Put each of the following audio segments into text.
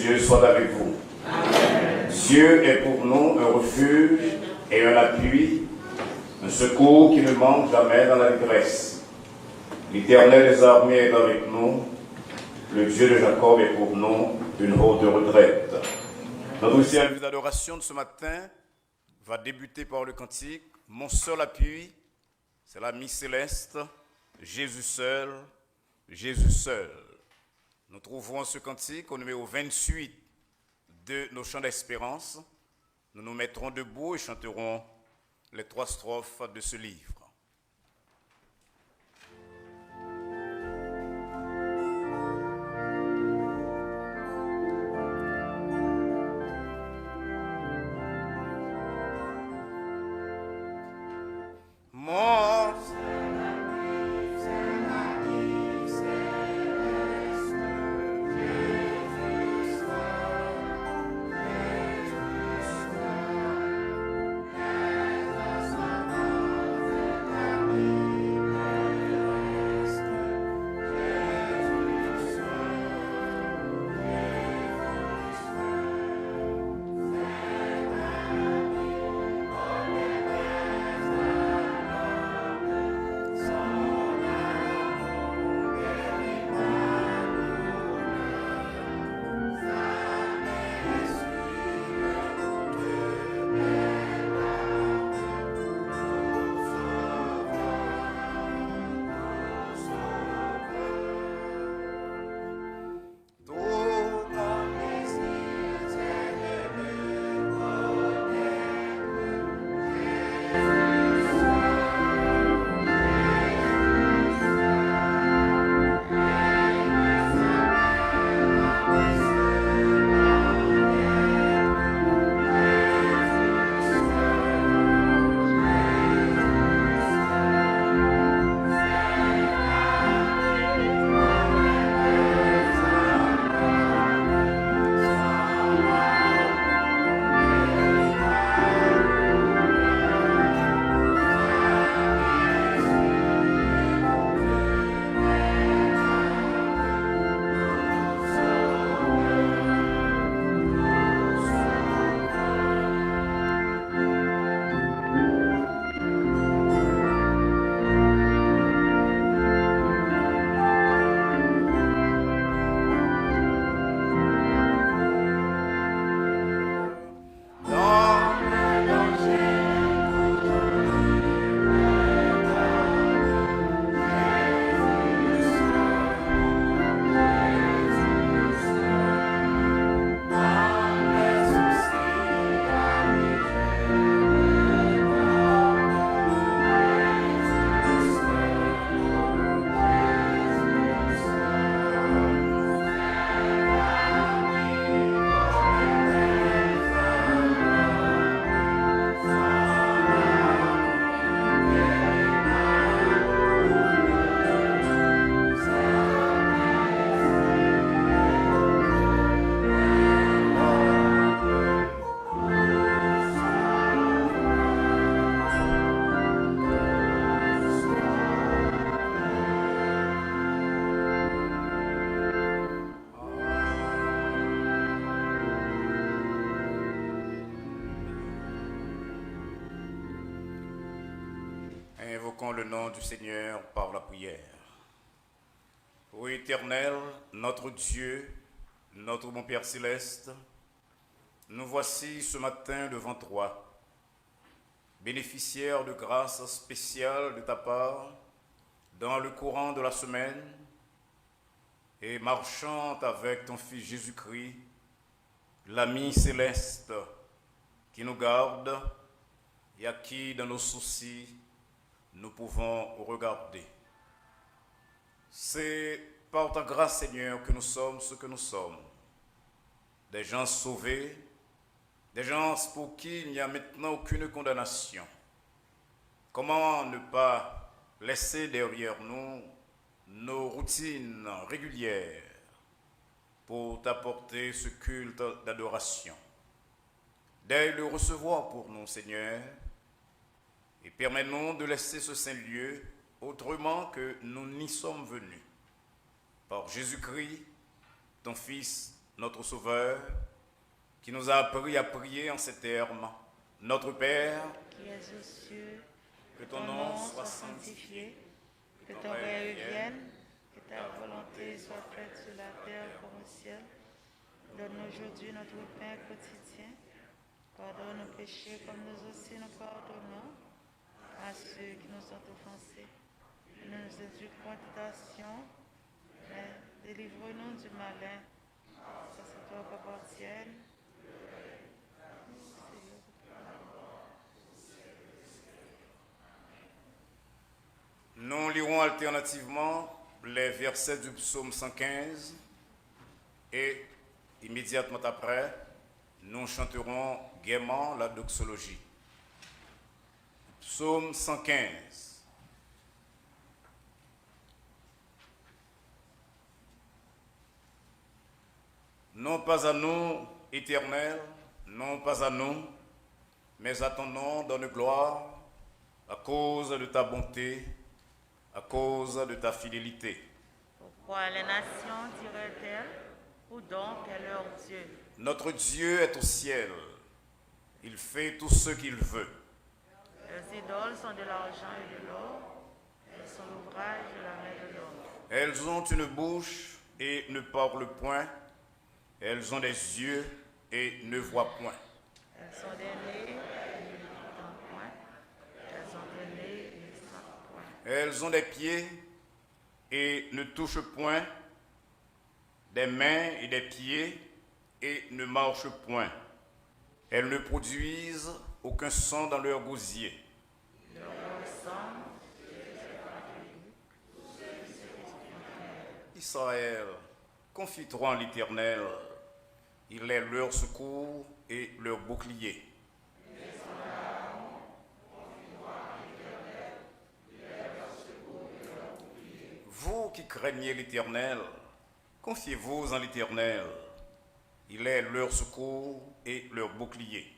Dieu soit avec vous. Amen. Dieu est pour nous un refuge et un appui, un secours qui ne manque jamais dans la détresse. L'Éternel des armées est avec nous, le Dieu de Jacob est pour nous une haute retraite. Notre service d'adoration de ce matin va débuter par le cantique « Mon seul appui », c'est la Mie céleste, Jésus seul, Jésus seul. Nous trouvons ce cantique au numéro 28 de nos chants d'espérance. Nous nous mettrons debout et chanterons les 3 strophes de ce livre. Invoquons le nom du Seigneur par la prière. Ô Éternel, notre Dieu, notre bon Père céleste, nous voici ce matin devant toi, bénéficiaires de grâces spéciales de ta part dans le courant de la semaine et marchant avec ton Fils Jésus-Christ, l'ami céleste qui nous garde et à qui, dans nos soucis, nous pouvons regarder. C'est par ta grâce, Seigneur, que nous sommes ce que nous sommes. Des gens sauvés, des gens pour qui il n'y a maintenant aucune condamnation. Comment ne pas laisser derrière nous nos routines régulières pour t'apporter ce culte d'adoration? Dès le recevoir pour nous, Seigneur, et permets-nous de laisser ce saint lieu autrement que nous n'y sommes venus. Par Jésus-Christ, ton Fils notre Sauveur, qui nous a appris à prier en ces termes. Notre Père, qui es aux cieux, que ton nom soit sanctifié, que ton règne vienne, que ta volonté soit faite sur la terre comme au ciel. Donne-nous aujourd'hui notre pain quotidien. Pardonne nos péchés comme nous aussi nous pardonnons à ceux qui nous ont offensés. Ne nous induis point en tentation, mais délivre-nous du malin. Ça c'est toi qui appartienne. Nous lirons alternativement les versets du psaume 115 et immédiatement après, nous chanterons gaiement la doxologie. Psaume 115. Non pas à nous, Éternel, non pas à nous, mais à ton nom donne gloire, à cause de ta bonté, à cause de ta fidélité. Pourquoi les nations diraient-elles, où donc est leur Dieu? Notre Dieu est au ciel, il fait tout ce qu'il veut. Les idoles sont de l'argent et de l'or, elles sont l'ouvrage de la main de l'homme. Elles ont une bouche et ne parlent point, elles ont des yeux et ne voient point. Elles sont des nez et ne entendent point, elles ont des nez et ne sentent point. Elles ont des pieds et ne touchent point, des mains et des pieds et ne marchent point. Elles ne produisent aucun son dans leur gosier. Israël, confie-toi en l'Éternel, il est leur secours et leur bouclier. Vous qui craignez l'Éternel, confiez-vous en l'Éternel, il est leur secours et leur bouclier.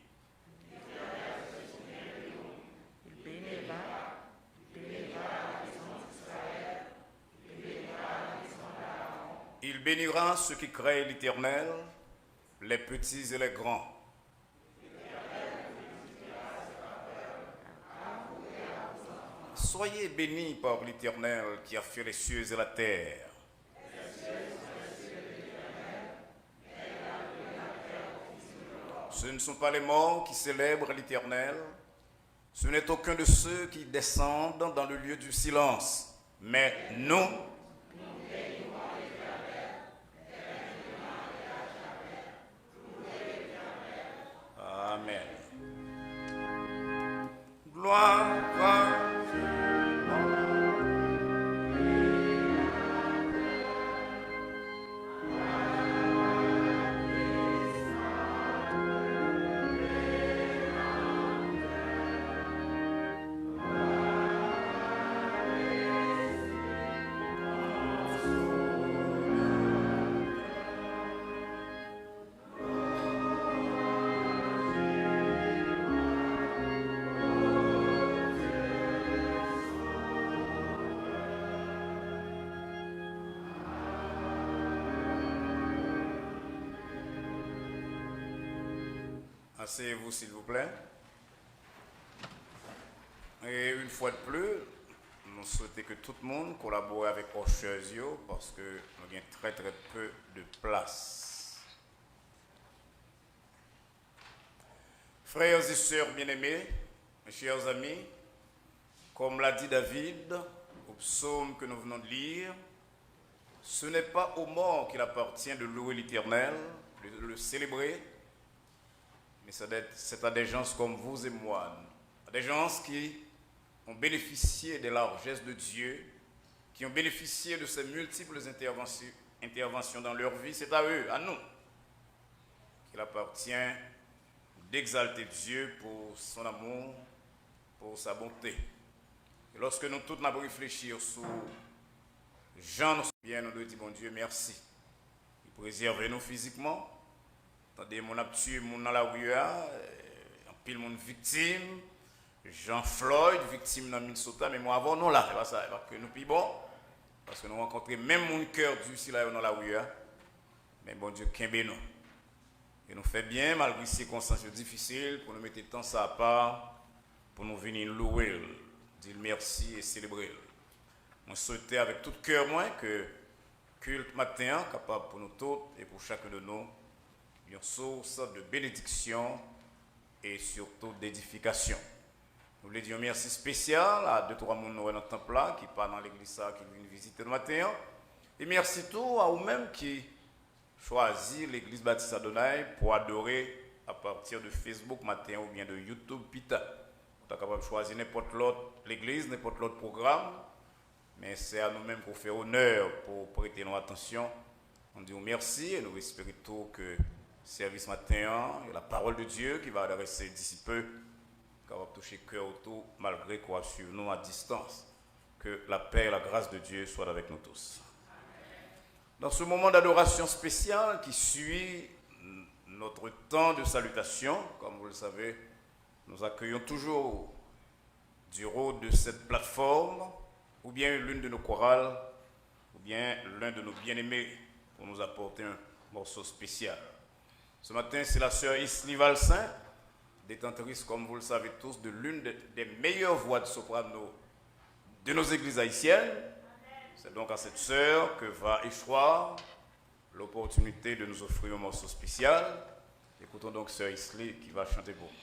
Il bénira ceux qui craignent l'Éternel, les petits et les grands. Soyez bénis par l'Éternel qui a fait les cieux et la terre. Ce ne sont pas les morts qui célèbrent l'Éternel, ce n'est aucun de ceux qui descendent dans le lieu du silence, mais nous, amen. Gloire à asseyez-vous s'il vous plaît. Et une fois de plus, nous souhaitons que tout le monde collabore avec Rochezio parce que nous avons très peu de place. Frères et sœurs bien-aimés, mes chers amis, comme l'a dit David au psaume que nous venons de lire, ce n'est pas aux morts qu'il appartient de louer l'Éternel, de le célébrer, mais c'est à des gens comme vous et moi, à des gens qui ont bénéficié des largesses de Dieu, qui ont bénéficié de ses multiples interventions dans leur vie. C'est à eux, à nous, qu'il appartient d'exalter Dieu pour son amour, pour sa bonté. Et lorsque nous tous n'avons réfléchi sur Jean, nous bien, nous devons dire, bon Dieu, merci. Il préserve nous physiquement. Attendez, mon tué mon dans la rue, un pile mon victime, Jean Floyd, victime dans Minnesota, mais moi avant, non là, c'est pas ça, parce que nous plus bon, parce que nous rencontrons même mon cœur du si là dans la rue, Mais bon Dieu, qu'aimez nous. Et nous fait bien, malgré les circonstances difficiles, pour nous mettre temps ça à part, pour nous venir louer, dire merci et célébrer. On souhaitait avec tout cœur moins que culte matin, capable pour nous tous et pour chacun de nous, une source de bénédiction et surtout d'édification. Nous voulons dire un merci spécial à 2-3 personnes dans le temple là, qui partent dans l'église qui viennent visiter le matin. Et merci tout à vous-même qui choisissent l'église Baptiste Adonai pour adorer à partir de Facebook matin ou bien de YouTube Pita. Vous êtes capable de choisir n'importe l'autre l'église, n'importe l'autre programme. Mais c'est à nous-mêmes qu'on fait honneur pour prêter notre attention. On dit merci et nous espérons tout que le service matin et la parole de Dieu qui va adresser d'ici peu, qui va toucher cœur autour malgré qu'on suivre nous à distance. Que la paix et la grâce de Dieu soient avec nous tous. Dans ce moment d'adoration spécial qui suit notre temps de salutation, comme vous le savez, nous accueillons toujours du haut de cette plateforme ou bien l'une de nos chorales, ou bien l'un de nos bien-aimés, pour nous apporter un morceau spécial. Ce matin, c'est la sœur Isli Valsin, détentrice, comme vous le savez tous, de l'une des meilleures voix de soprano de nos églises haïtiennes. C'est donc à cette sœur que va échoir l'opportunité de nous offrir un morceau spécial. Écoutons donc sœur Isli qui va chanter pour nous.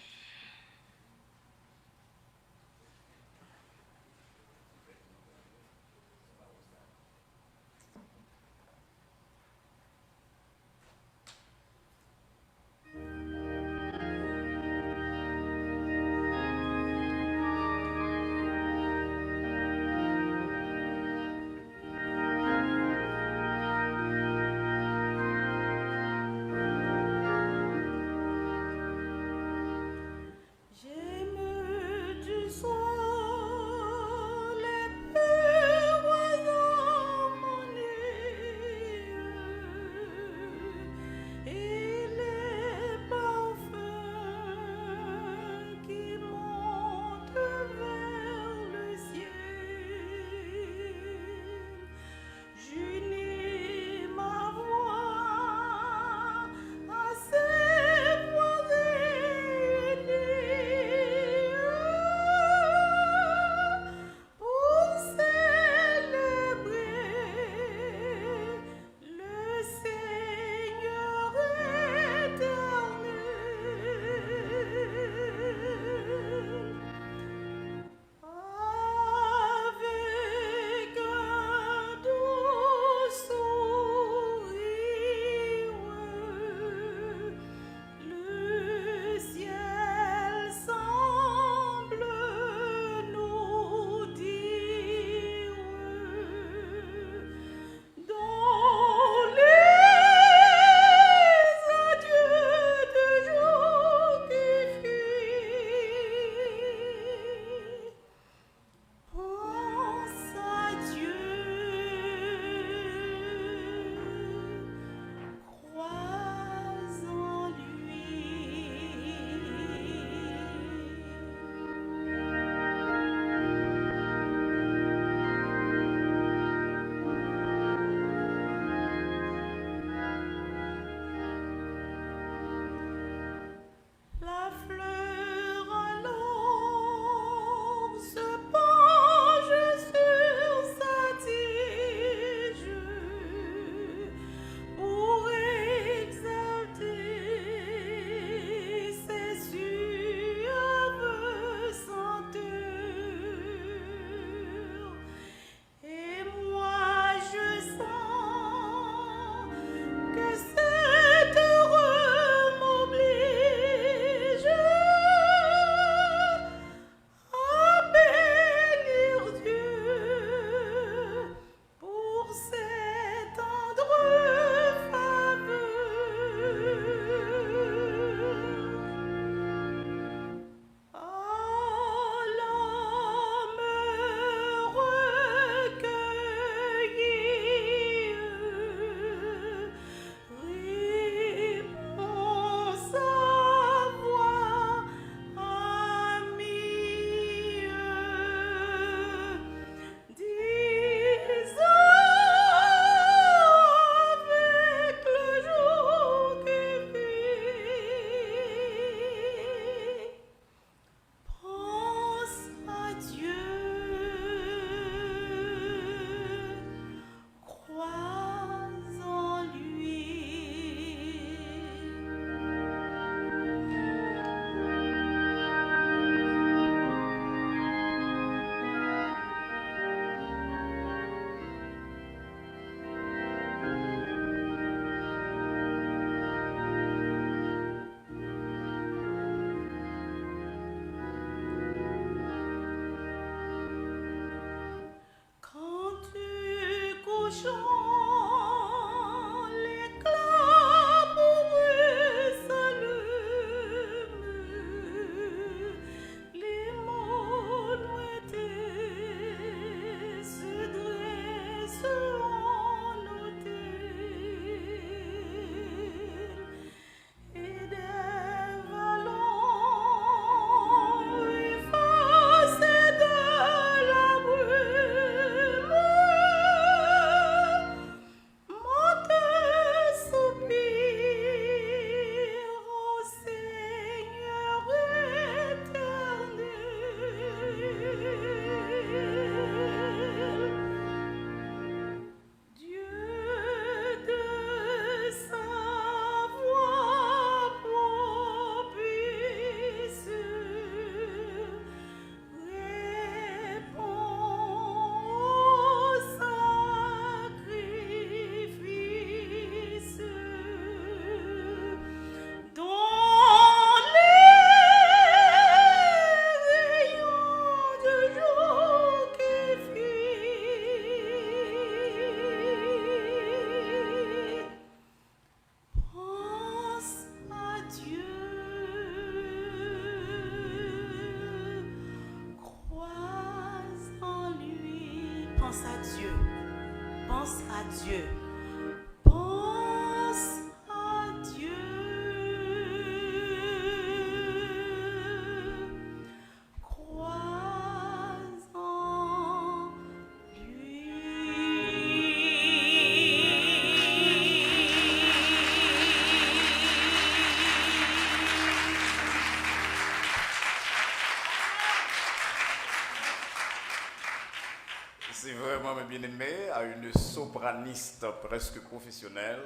C'est vraiment, mes bien-aimés, à une sopraniste presque professionnelle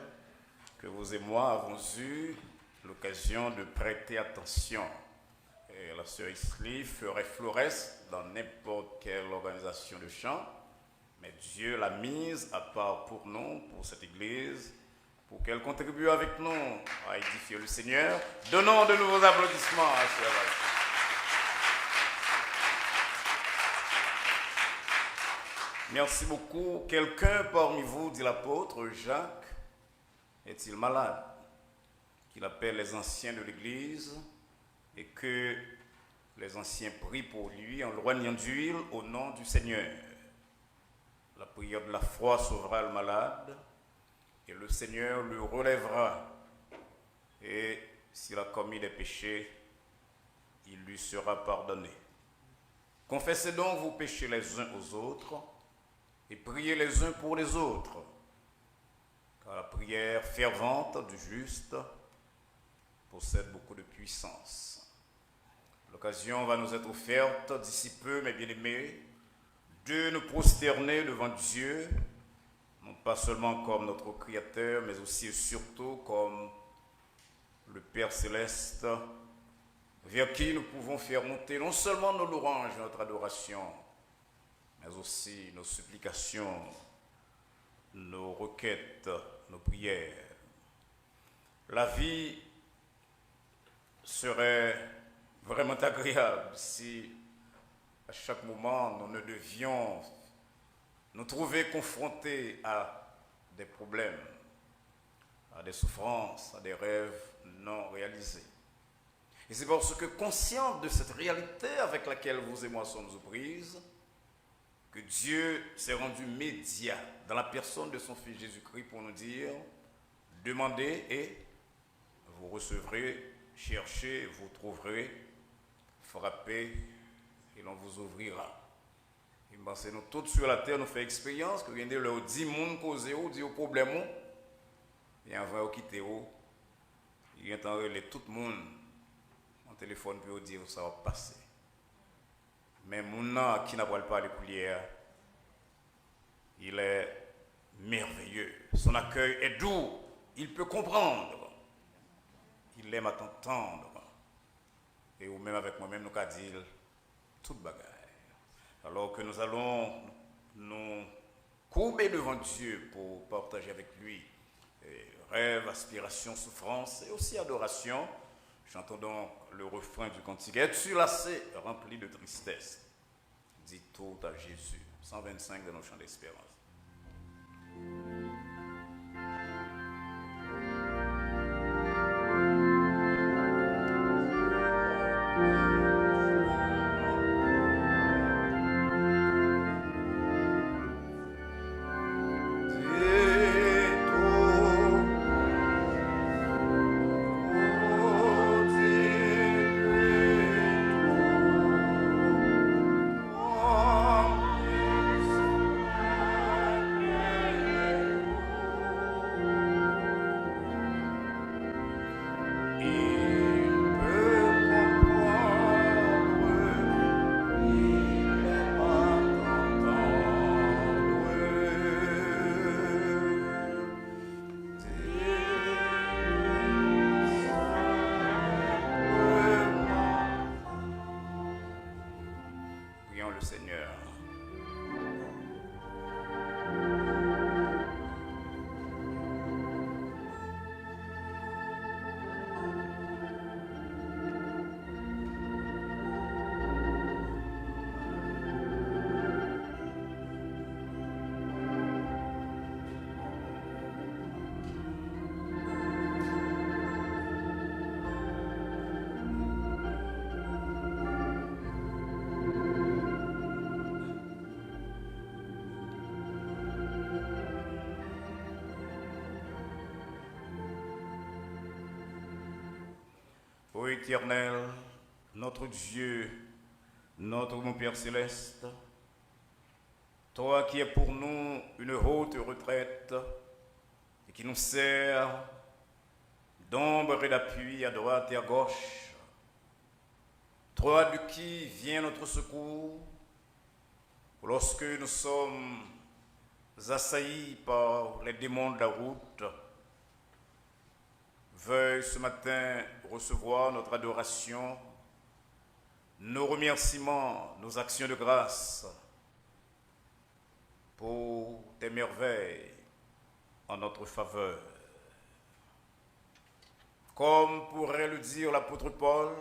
que vous et moi avons eu l'occasion de prêter attention. Et la sœur Isley ferait florès dans n'importe quelle organisation de chant, mais Dieu l'a mise à part pour nous, pour cette église, pour qu'elle contribue avec nous à édifier le Seigneur. Donnons de nouveaux applaudissements à sœur Isley. Merci beaucoup. Quelqu'un parmi vous, dit l'apôtre Jacques, est-il malade? Qu'il appelle les anciens de l'Église et que les anciens prient pour lui en loignant d'huile au nom du Seigneur. La prière de la foi sauvera le malade et le Seigneur le relèvera. Et s'il a commis des péchés, il lui sera pardonné. Confessez donc vos péchés les uns aux autres et priez les uns pour les autres, car la prière fervente du juste possède beaucoup de puissance. L'occasion va nous être offerte d'ici peu, mes bien-aimés, de nous prosterner devant Dieu, non pas seulement comme notre Créateur, mais aussi et surtout comme le Père Céleste, vers qui nous pouvons faire monter non seulement nos louanges, notre adoration, mais aussi nos supplications, nos requêtes, nos prières. La vie serait vraiment agréable si à chaque moment nous ne devions nous trouver confrontés à des problèmes, à des souffrances, à des rêves non réalisés. Et c'est parce que conscient de cette réalité avec laquelle vous et moi sommes aux prises, que Dieu s'est rendu médiat dans la personne de son Fils Jésus-Christ pour nous dire, demandez et vous recevrez, cherchez, vous trouverez, frappez et l'on vous ouvrira. Et parce que nous tous sur la terre nous faisons expérience que regardez leur 10 monde causé ou 10 problèmes et avant de quitter il y a tout le monde en téléphone pour dire ça va passer. Mais mon qui n'a pas parlé coulière, il est merveilleux. Son accueil est doux. Il peut comprendre. Il aime à t'entendre. Et ou même avec moi-même, nous avons dit toute bagaille. Alors que nous allons nous courber devant Dieu pour partager avec lui rêves, aspirations, souffrances et aussi adoration. Chantons donc le refrain du cantique. Es-tu lassé, rempli de tristesse? Dis tout à Jésus. 125 de nos chants d'espérance. Le Seigneur. Ô Éternel, notre Dieu, notre mon Père céleste, toi qui es pour nous une haute retraite et qui nous sert d'ombre et d'appui à droite et à gauche, toi de qui vient notre secours lorsque nous sommes assaillis par les démons de la route, veuille ce matin recevoir notre adoration, nos remerciements, nos actions de grâce pour tes merveilles en notre faveur. Comme pourrait le dire l'apôtre Paul,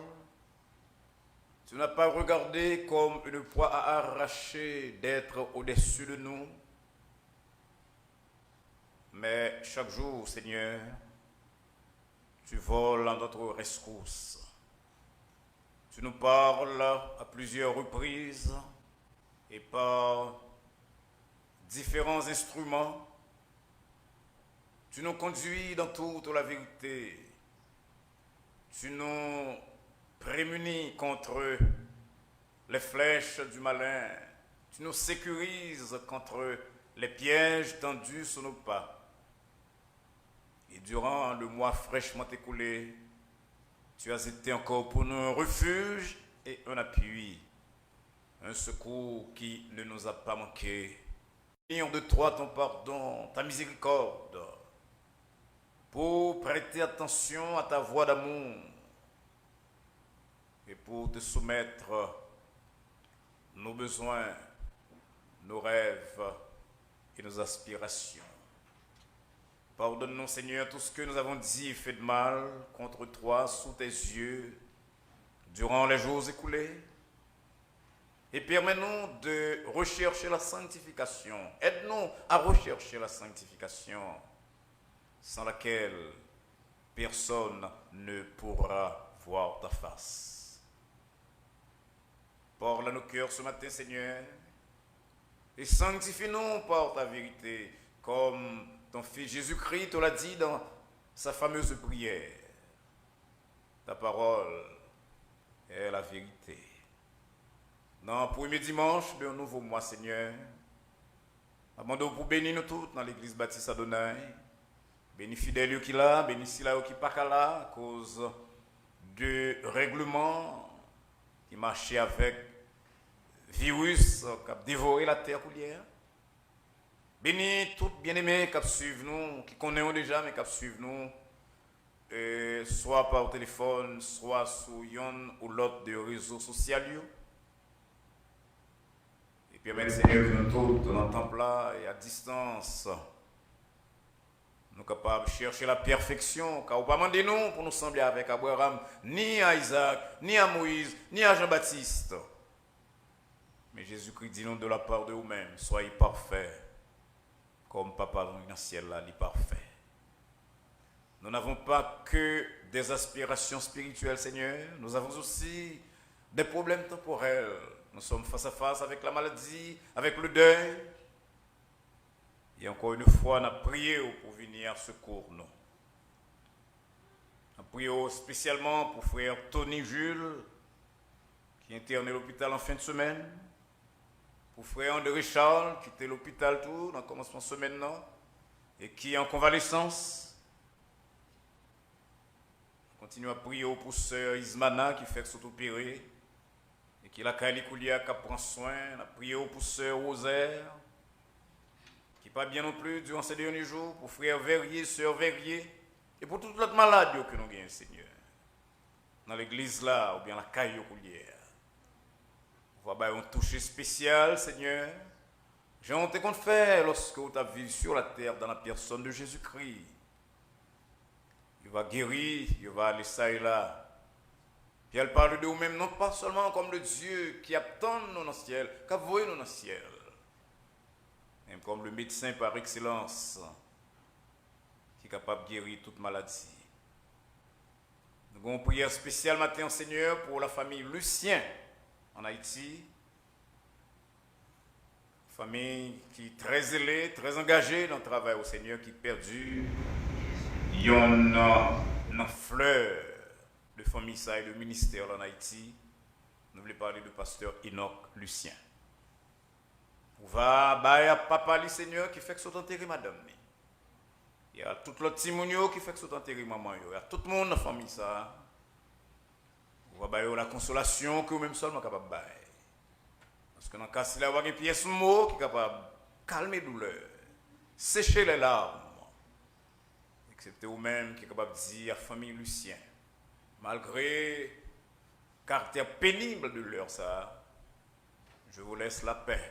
tu n'as pas regardé comme une proie à arracher d'être au-dessus de nous, mais chaque jour, Seigneur, tu voles à notre rescousse. Tu nous parles à plusieurs reprises et par différents instruments. Tu nous conduis dans toute la vérité. Tu nous prémunis contre les flèches du malin. Tu nous sécurises contre les pièges tendus sur nos pas. Et durant le mois fraîchement écoulé, tu as été encore pour nous un refuge et un appui, un secours qui ne nous a pas manqué. Prions de toi ton pardon, ta miséricorde, pour prêter attention à ta voix d'amour et pour te soumettre nos besoins, nos rêves et nos aspirations. Pardonne-nous, Seigneur, tout ce que nous avons dit et fait de mal contre toi sous tes yeux durant les jours écoulés. Et permets-nous de rechercher la sanctification. Aide-nous à rechercher la sanctification, sans laquelle personne ne pourra voir ta face. Parle à nos cœurs ce matin, Seigneur, et sanctifie-nous par ta vérité, comme ton Fils Jésus-Christ te l'a dit dans sa fameuse prière. Ta parole est la vérité. Dans le premier dimanche d'un nouveau mois, Seigneur, demandons pour bénir nous tous dans l'église baptiste Adonai. Bénis fidèles qui là, bénis si là qui pas là, à cause de règlements qui marchaient avec virus qui a dévoré la terre coulière. Bénis tous bien-aimés qui suivent nous, qui connaissent déjà, mais qui suivent nous, soit par téléphone, soit sur yon ou l'autre de réseaux sociaux. Et permettre, Seigneur, que nous tous, dans le temple là et à distance, nous sommes capables de chercher la perfection, car vous ne demandez nous pour nous sembler avec Abraham, ni à Isaac, ni à Moïse, ni à Jean-Baptiste. Mais Jésus-Christ dit nous de la part de vous-même, soyez parfaits, comme Papa dans le ciel là, il est parfait. Nous n'avons pas que des aspirations spirituelles, Seigneur. Nous avons aussi des problèmes temporels. Nous sommes face à face avec la maladie, avec le deuil. Et encore une fois, on a prié pour venir à secours nous. On a prié spécialement pour frère Tony Jules, qui est interné à l'hôpital en fin de semaine. Pour frère André Charles, qui était à l'hôpital tout, dans le commencement de semaine, non, et qui est en convalescence. On continue à prier pour sœur Ismana, qui fait s'auto-opérer, et qui est la Koulia, qui prend soin. On a prié pour sœur Rosaire, qui n'est pas bien non plus durant ces derniers jours, pour frère Verrier, sœur Verrier, et pour toute l'autre maladie que nous avons, Seigneur. Dans l'église là, ou bien la Koulière. On va un toucher spécial, Seigneur. J'ai honte qu'on fait lorsque vous avez vu sur la terre dans la personne de Jésus-Christ. Il va guérir, il va aller ça et là. Puis elle parle de vous-même, non pas seulement comme le Dieu qui attend nous dans le ciel, qui a voué nous dans le ciel. Même comme le médecin par excellence, qui est capable de guérir toute maladie. Nous avons une prière spéciale matin, Seigneur, pour la famille Lucien en Haïti. Famille qui est très zélée, très engagée dans le travail au Seigneur, qui perdu. Il y a une fleur de famille ça et de ministère en Haïti. Nous voulons parler du pasteur Enoch Lucien. On va à papa le Seigneur qui fait que soit enterré madame. Il y a tout l'autre timonio qui fait que soit enterré maman. Il y a tout le monde dans la famille ça. On va la consolation que vous-même seulement capable de bailler. Parce que dans le cas il y a une pièce mot qui est capable de calmer la douleur, sécher les larmes. Excepté vous-même qui est capable de dire à la famille Lucien, malgré le caractère pénible de l'heure, ça, je vous laisse la paix.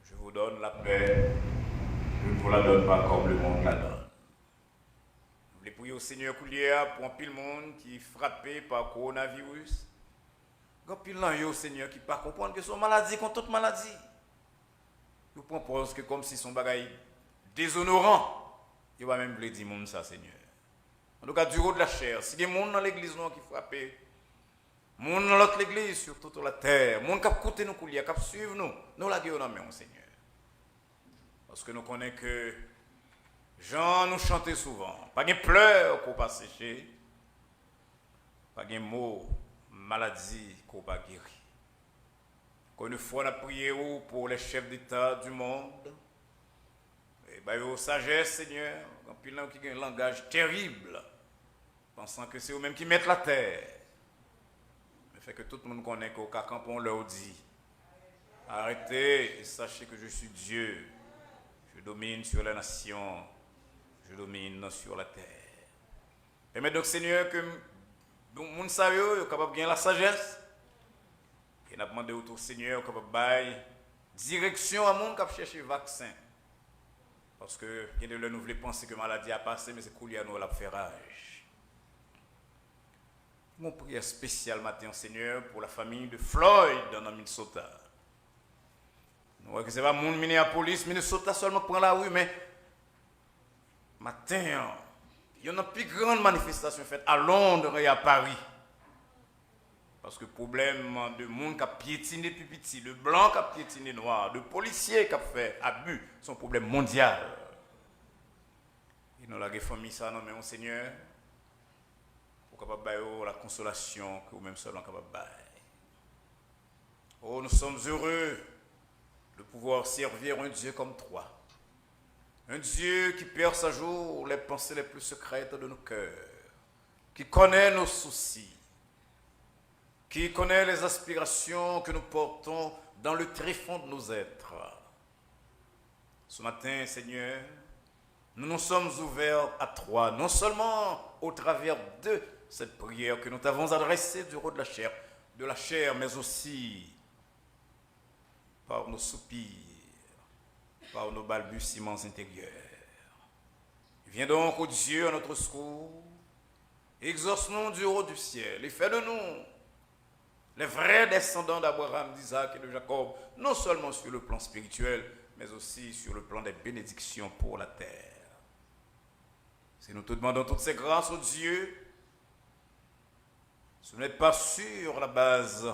Je vous donne la paix. Je ne vous la donne pas comme le monde la donne. Nous voulons prier au Seigneur Koulière pour un pile monde qui est frappé par le coronavirus. Quand pile là, Seigneur, qui ne pas comprendre que son maladie contre toute maladie. Vous proposez que comme si son bagage déshonorant. Il va même dire monde ça, Seigneur. En tout cas, du haut de la chair, si il y a des gens dans l'église qui frappent, des gens dans l'autre église, sur toute la terre, des gens qui écoutent nous, qui suivent nous, nous la guérons dans Seigneur. Parce que nous connaissons que Jean nous chantait souvent, pas de pleurs qu'on pas sécher, pas de mots, maladie qu'on pas guérir. Quand une fois on a prié pour les chefs d'État du monde, et sagesse, Seigneur, quand il y a un langage terrible, pensant que c'est eux-mêmes qui mettent la terre. Mais fait que tout le monde connaît qu'au cas quand on leur dit, arrêtez et sachez que je suis Dieu, je domine sur les nations, je domine sur la terre. Permets donc, Seigneur, que le monde sérieux est capable de gagner la sagesse, et n'a demandé autour, Seigneur, capable de bailler direction à monde qui cherche vaccin. Parce que il y a de nous voulons penser que la maladie a passé, mais c'est cool, il y a nous la ferrage. Mon prière spéciale matin, Seigneur, pour la famille de Floyd dans Minnesota. Nous voyons que ce n'est pas mon Minneapolis, Minnesota seulement prend la rue, mais matin, il y a une plus grande manifestation faite à Londres et à Paris. Parce que le problème de monde qui a piétiné plus petit, de blanc qui a piétiné noir, de policiers qui a fait abus, c'est un problème mondial. Et nous avons famille ça, non mais mon Seigneur, pour capable bailler la consolation que vous-même seulement capable bailler. Oh, nous sommes heureux de pouvoir servir un Dieu comme toi. Un Dieu qui perce à jour les pensées les plus secrètes de nos cœurs, qui connaît nos soucis, qui connaît les aspirations que nous portons dans le tréfonds de nos êtres. Ce matin, Seigneur, nous nous sommes ouverts à toi, non seulement au travers de cette prière que nous t'avons adressée du haut de la chair, mais aussi par nos soupirs, par nos balbutiements intérieurs. Viens donc, ô Dieu, à notre secours, exauce-nous du haut du ciel et fais de nous les vrais descendants d'Abraham, d'Isaac et de Jacob, non seulement sur le plan spirituel, mais aussi sur le plan des bénédictions pour la terre. Si nous te demandons toutes ces grâces, au Dieu, ce n'est pas sur la base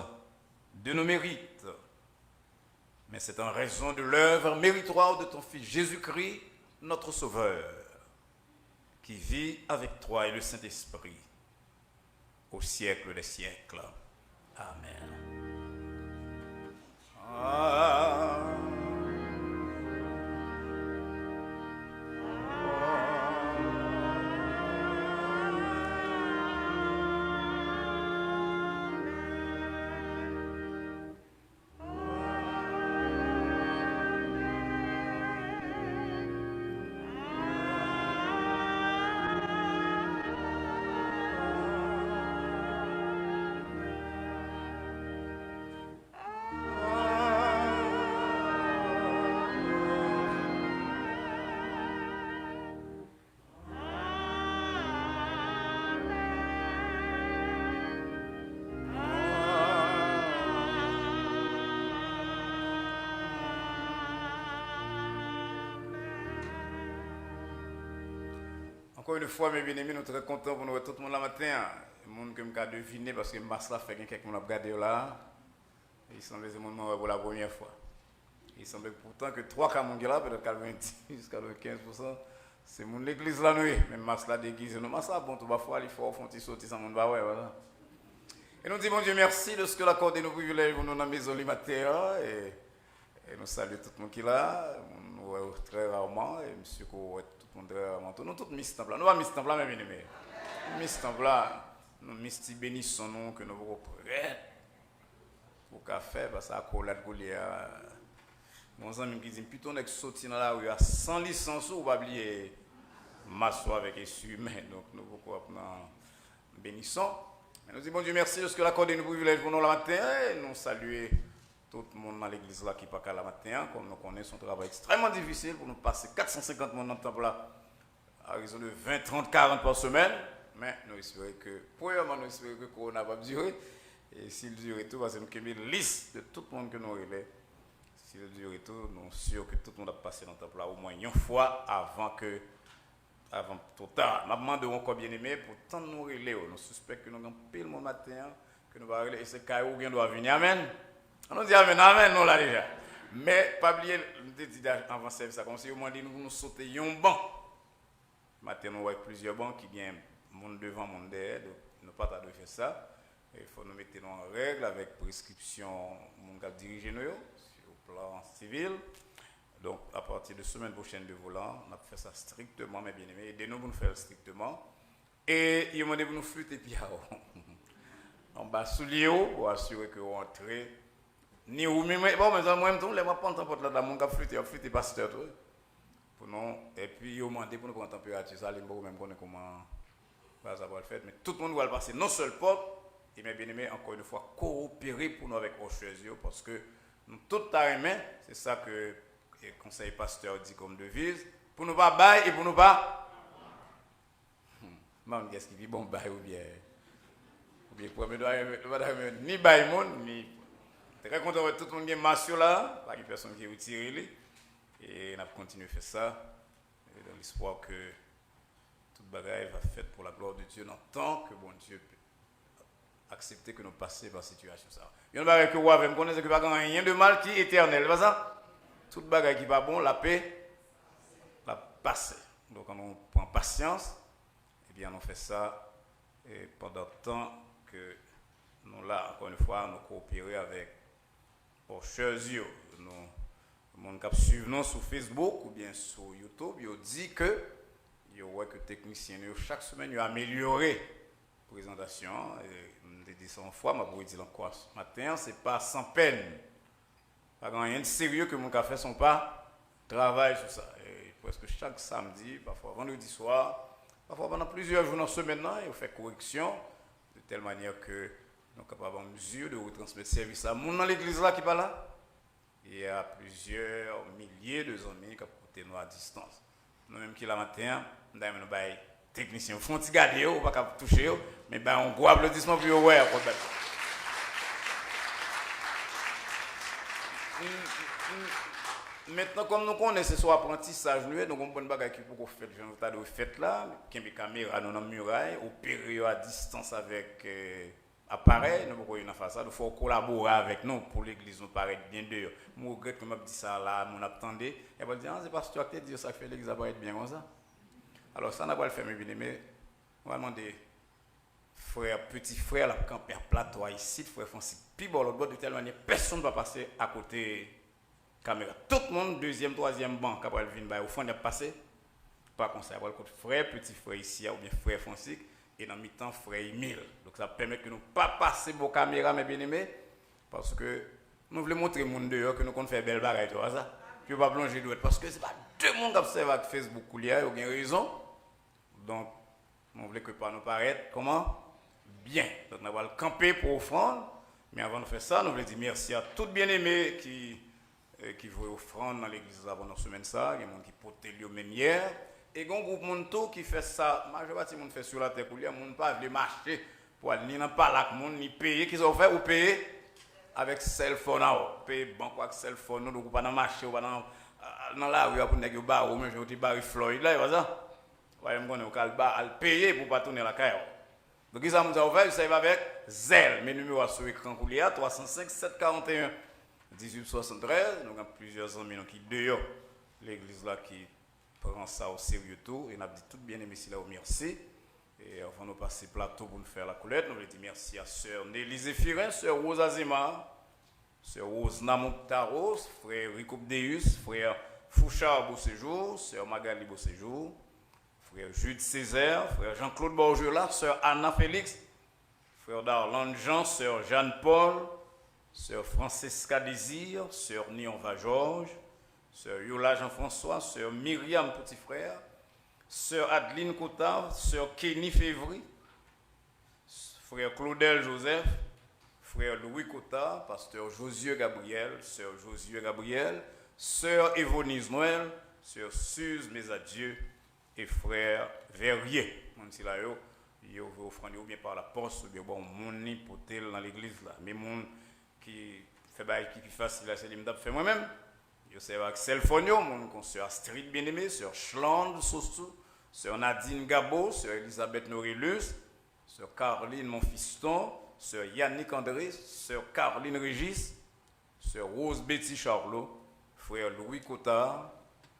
de nos mérites, mais c'est en raison de l'œuvre méritoire de ton Fils Jésus-Christ, notre Sauveur, qui vit avec toi et le Saint-Esprit au siècle des siècles. Amen. Amen. Encore une fois, mes bien-aimés, nous sommes très contents pour nous voir tout le monde là matin. Le monde que je peux deviner parce que Masla fait quelques monde a regardé là. Il semble que c'est mon nom pour la première fois. Il semble pourtant que 3 cas monde là, peut-être 90 jusqu'à 15%, c'est mon l'église là nous. Même Masla déguisé, nous Masla bon tout parfois il faut font sortir sans monde bah ouais voilà. Et nous disons, mon Dieu, merci de ce que l'accordé nos privilèges pour nous dans la maison du matin. Et nous saluons tout le monde qui est là. Nous voyons très rarement. Et monsieur, tout le monde très rarement. Nous tous mis ce temps là. Nous pas mis ce temps là, mes bien-aimés. Nous mis ce temps là. Nous mis ce bénissons nous que nous vous prêts pour café. Parce que la collade Goliath. Mon ami qui dit, plutôt qu'on sorti dans la rue à 100 licences ou pas oublier m'asseoir avec les humains. Donc nous vous bénissons. Nous disons, bon Dieu, merci de ce que l'accordé nous privilèges pour nous la matin. Et nous saluons tout le monde dans l'église là qui n'est pas qu'à la matin. Comme nous connaissons son travail extrêmement difficile pour nous passer 450 personnes dans le temple là, à raison de 20, 30, 40 par semaine. Mais nous espérons que, premièrement, nous espérons que le corona va durer. Et s'il dure tout, parce que nous avons une liste de tout le monde que nous relèvons. S'il dure tout, nous sommes sûrs que tout le monde a passé dans le temple là au moins une fois avant trop tard. Je demande encore bien aimé pour tant de nous relayer. Nous suspectons que nous avons pile mon matin, que nous allons relayer. Et c'est quand nous doit venir. Amen. On dit Amen, Amen, nous là déjà. Mais pas oublier, nous dit avant de servir ça, comme si nous dit nous sauter un banc. Matin, nous avons plusieurs bancs qui viennent, monde devant, monde derrière. Donc, nous pas tarder de faire ça. Il faut nous mettre en règle avec prescription, mon gars diriger nous, sur le plan civil. Donc, à partir de semaine prochaine de volant, on a fait ça strictement, mes bien-aimés. Aidez-nous pour nous faire strictement. Et il m'a dit pour nous flûter puis en bas sous l'eau pour assurer que vous entrez. Ni ou même, bon, mais moi, je ne vais pas prendre là, mon gars flûter pasteur. Pour nous, et puis, il m'a dit pour nous prendre la température, ça, il même connaître comment ça va le faire. Mais tout le monde va le passer, non seul porte, et mes bien-aimés, encore une fois, coopérer pour nous avec Rocheuse, parce que nous, tout à main, c'est ça que le conseil pasteur dit comme devise, pour nous pas bailler et pour nous pas. Maman, qu'est-ce qui dit bon bail ou bien pour ni bail monde, ni. Très content de tout le monde qui est massio là, pas une personne qui est retirée. Et on a continué à faire ça, dans l'espoir que toute bagaille va faite pour la gloire de Dieu, dans tant que bon Dieu peut accepter que nous passions par cette situation. Il y a une bagaille que vous avez, vous connaissez que pas rien de mal qui est éternel, pas ça? Toute bagaille qui va bon, la paix, la passer. Donc on prend patience, et bien on fait ça et pendant le temps que nous là, encore une fois, nous coopérons avec Rocheuse. Nous, le monde qui suit nous sur Facebook ou bien sur YouTube, il dit que il voit que technicien chaque semaine il a amélioré la présentation. Je dis 100 fois, mais pour dire encore ce matin, c'est pas sans peine. Pas rien de sérieux que mon café son pas travail sur ça. Et presque chaque samedi, parfois vendredi soir, parfois pendant plusieurs jours dans la semaine, il fait correction de telle manière que nous sommes capables en mesure de retransmettre service à mon dans l'église là qui pas là. Il y a plusieurs milliers de amis qui côté nous à distance. Nous même qui la matin, nous avons des techniciens font petit garder ou pas toucher mais ben on gros applaudissement pour eux ouais. Maintenant, comme nous connaissons ce apprentissage, nous avons une bonne bagaille qui pour faire le tas de fête là, qui a des caméras dans la muraille, opérer à distance avec appareil, nous pouvons faire ça, il faut collaborer avec nous pour l'église nous paraître bien dehors. Moi, je regrette que je dis ça là, mon attendez, et va dire, c'est parce que tu as dit ça fait l'église apparaître bien comme ça. Alors ça n'a pas le faire, mes bien-aimés, on va demander frère, petit frère, la camper à plateau ici, frère Francis, puis bon, l'autre bord de telle manière, personne ne va passer à côté caméra. Tout le monde, deuxième, troisième banc, quand elle vient au fond, il a passé, pas comme ça, il y a frère, petit frère ici, ou bien frère Francis, et dans mi-temps, frère Emile. Donc ça permet que nous ne pas passer vos caméras, mes bien-aimés, parce que nous voulons montrer au monde dehors que nous comptons faire belle bagaille, tu vois ça. Puis on va plonger d'ouette, parce que ce n'est pas deux mondes qui observent avec Facebook, il y a raison. Donc, on voulait que pas nous paraître, comment? Bien. Donc, nous allons camper pour offrande. Mais avant de faire ça, nous voulons dire merci à tous bien-aimés qui vont offrande dans l'église avant notre semaine. Ça. Il y a des gens qui portent le même hier. Et il y a un groupe de qui fait ça. La majorité des gens fait sur la terre. Il y a des gens qui ne peuvent pas marcher pour aller ni dans le parc, ni payer. Qu'ils ont fait ou payer avec cell phone. Payer banque avec cell phone. Nous ne pouvons pas marcher ou pas dans la rue pour nous barrer. Même je dis barrer Floyd. Là, il va ça. Ouais, on va payer pour ne pas tourner la caille. Donc, ils ont fait, ça va avec zèle. Mes numéros sur l'écran, 305 741 1873. Nous avons plusieurs amis qui dehors. L'église là qui prend ça au sérieux tout. Et nous avons dit tout bien aimé ici là au merci. Et avant de passer plateau pour nous faire la coulette, nous voulons dire merci à sœur Nelly Zéphirin, sœur Rose Azema, sœur Rose Namouktaros, frère Rico Deus, frère Fouchard Beauséjour, sœur Magali Beauséjour, frère Jude Césaire, frère Jean-Claude Borgelat, sœur Anna Félix, frère Darlan Jean, sœur Jeanne-Paul, sœur Francesca Désir, sœur Nion-Va Georges, sœur Yola Jean-François, sœur Myriam Petit Frère, sœur Adeline Cotard, sœur Kenny Févry, frère Claudel Joseph, frère Louis Cotard, pasteur Josué Gabriel, sœur Josué Gabriel, sœur Évonise Noël, sœur Suze Mesadieu et frère Verrier. Mon si là yo veut offrande ou bien par la poste ou bien bon mon pour tel dans l'église là, mais mon qui fait bail qui facile là c'est lui m't'a fait moi-même. Yo c'est avec Selfonio, mon sœur Astrid bien-aimée, sœur Schland Sossou, sœur Nadine Gabo, sœur Elisabeth Norilus, sœur Caroline Monfiston, sœur Yannick André, sœur Caroline Régis, sœur Rose Betty Charlot, frère Louis Cotard,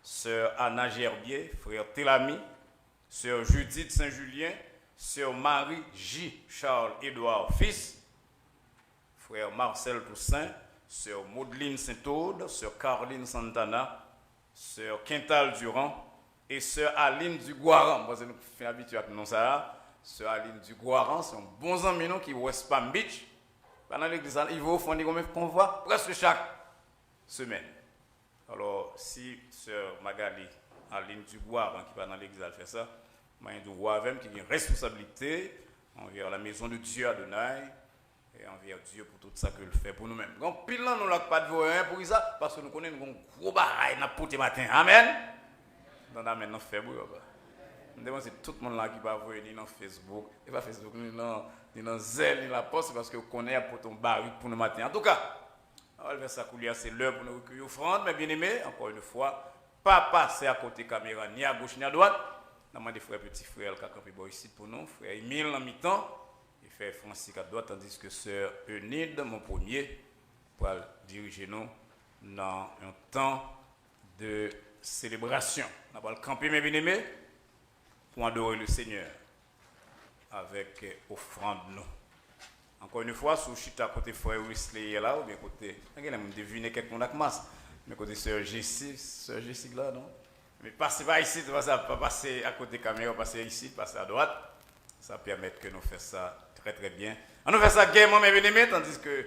sœur Anna Gerbier, frère Telami, sœur Judith Saint-Julien, sœur Marie J. Charles Édouard Fils, frère Marcel Toussaint, sœur Maudeline Saint-Aude, sœur Caroline Santana, sœur Quintal Durand et sœur Aline Duguaran. Parce que nous sommes habitués à nous ça. Sœur Aline Duguaran, c'est un bon ami qui est West Palm Beach. Pendant l'église, il va au fond des convois presque chaque semaine. Alors, si sœur Magali Aline Duguaran qui va dans l'église, elle fait ça, Maïn Duguaran qui a une responsabilité envers la maison de Dieu Adonai. Et envers Dieu pour tout ça qu'il fait pour nous-mêmes. Donc, pile là, nous n'avons pas de voix pour ça, parce que nous connaissons un gros barrage pour le matin. Amen. Donc, amen, nous faisons bruit. Nous demandons si tout le monde là qui va voir ni dans Facebook, et pas Facebook, ni dans Zelle, ni la poste, parce que vous connaissez pour ton barrage pour le matin. En tout cas, on va faire ça couler, c'est l'heure pour nous recueillir offrande, mais bien aimé, encore une fois, pas passer à côté caméra, ni à gauche, ni à droite. Nous demandons des frères, petits frères, qui ont campé ici pour nous, frère Emile en mi-temps. Frère Francis à droite, tandis que sœur Eunide, mon premier, pour diriger nous dans un temps de célébration. Nous allons camper, mes bien-aimés, pour adorer le Seigneur avec offrande nous. Encore une fois, sous chita côté frère Wesley là, ou bien côté, on devine quelqu'un avec masse, mais côté sœur Jessie là, non? Mais passez pas ici, pas passer à côté caméra, passer ici, passer à droite. Ça permet que nous fassions ça très très bien. On nous fait ça gaiement, mes bien-aimés, tandis que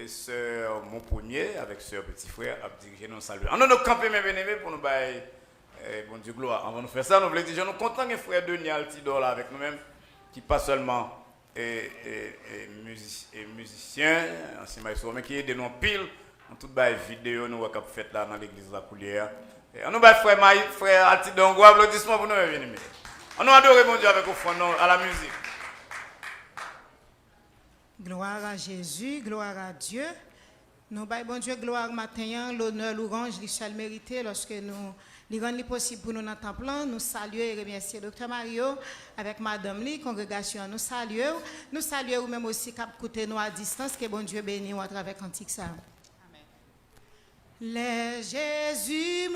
sœur mon premier, avec sœur petit frère, a dirigé nous saluer. On nous camper, mes bien-aimés, pour nous bailler bon Dieu gloire. Avant de faire ça, nous voulons dire, nous contents que frère Denis Altidor là avec nous-mêmes, qui pas seulement musicien, ancien maître, mais qui aide nous pile dans toute baille vidéo nous avons fait là dans l'église La Coulière. Et on nous baille frère Altidor, un gros applaudissement pour nous, mes bien-aimés. On nous adore, mon Dieu, avec au fond, à la musique. Gloire à Jésus, gloire à Dieu. Nous baillons bon Dieu gloire matin, l'honneur, l'orange, l'issal mérité lorsque nous lui rendons possible pour nous dans le temple. Nous saluons et remercions Dr Mario avec Madame Lee, congrégation. Nous saluons ou même aussi cap côté nous à distance, que bon Dieu bénisse à travers cantique ça. Les Jésus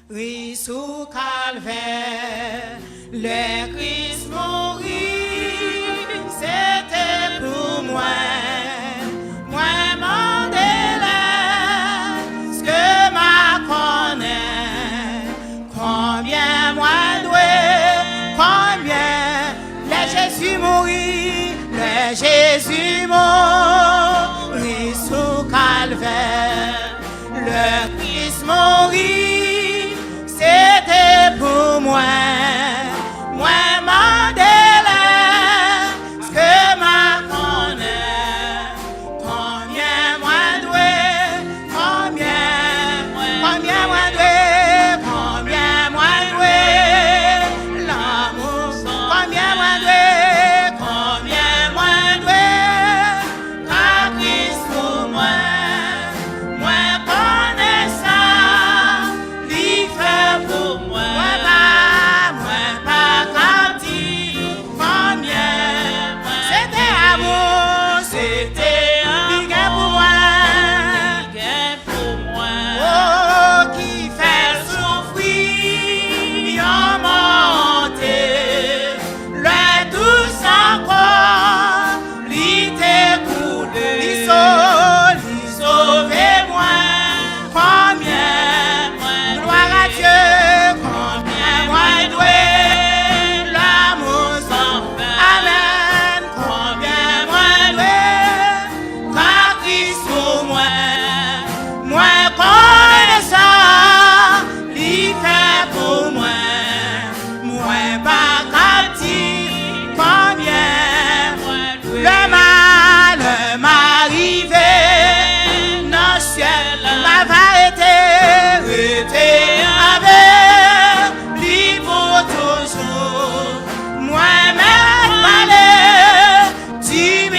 mourit sous calvaire, le Christ mourit, c'était pour moi. Moi, mon délai, ce que ma connaît, combien moi doué, combien le Jésus mourit, le Jésus mourit sous calvaire, le Christ mourit, c'était pour moi. Moi, mon délai, ce que ma connaît, combien moi doué, combien moi doué, combien moi doué, l'amour, combien moi doué, combien moi doué, car Christ pour moi, moi connais ça, lui fait pour moi, moi pas quand dit, combien, c'était amour, c'était un pour moi, oh, qui fait souffrir, en monter, le douce encore, lui t'écoute, lui sauver moi, combien, gloire à Dieu, combien moi doué, l'amour sans fin, amen, combien moi doué, car Christ pour moi, moi connais ça, lui fait pour moi, moi pas captif, combien, le mal m'arrivé, non ciel m'a été avec lui pour toujours, moi-même malais, 10 000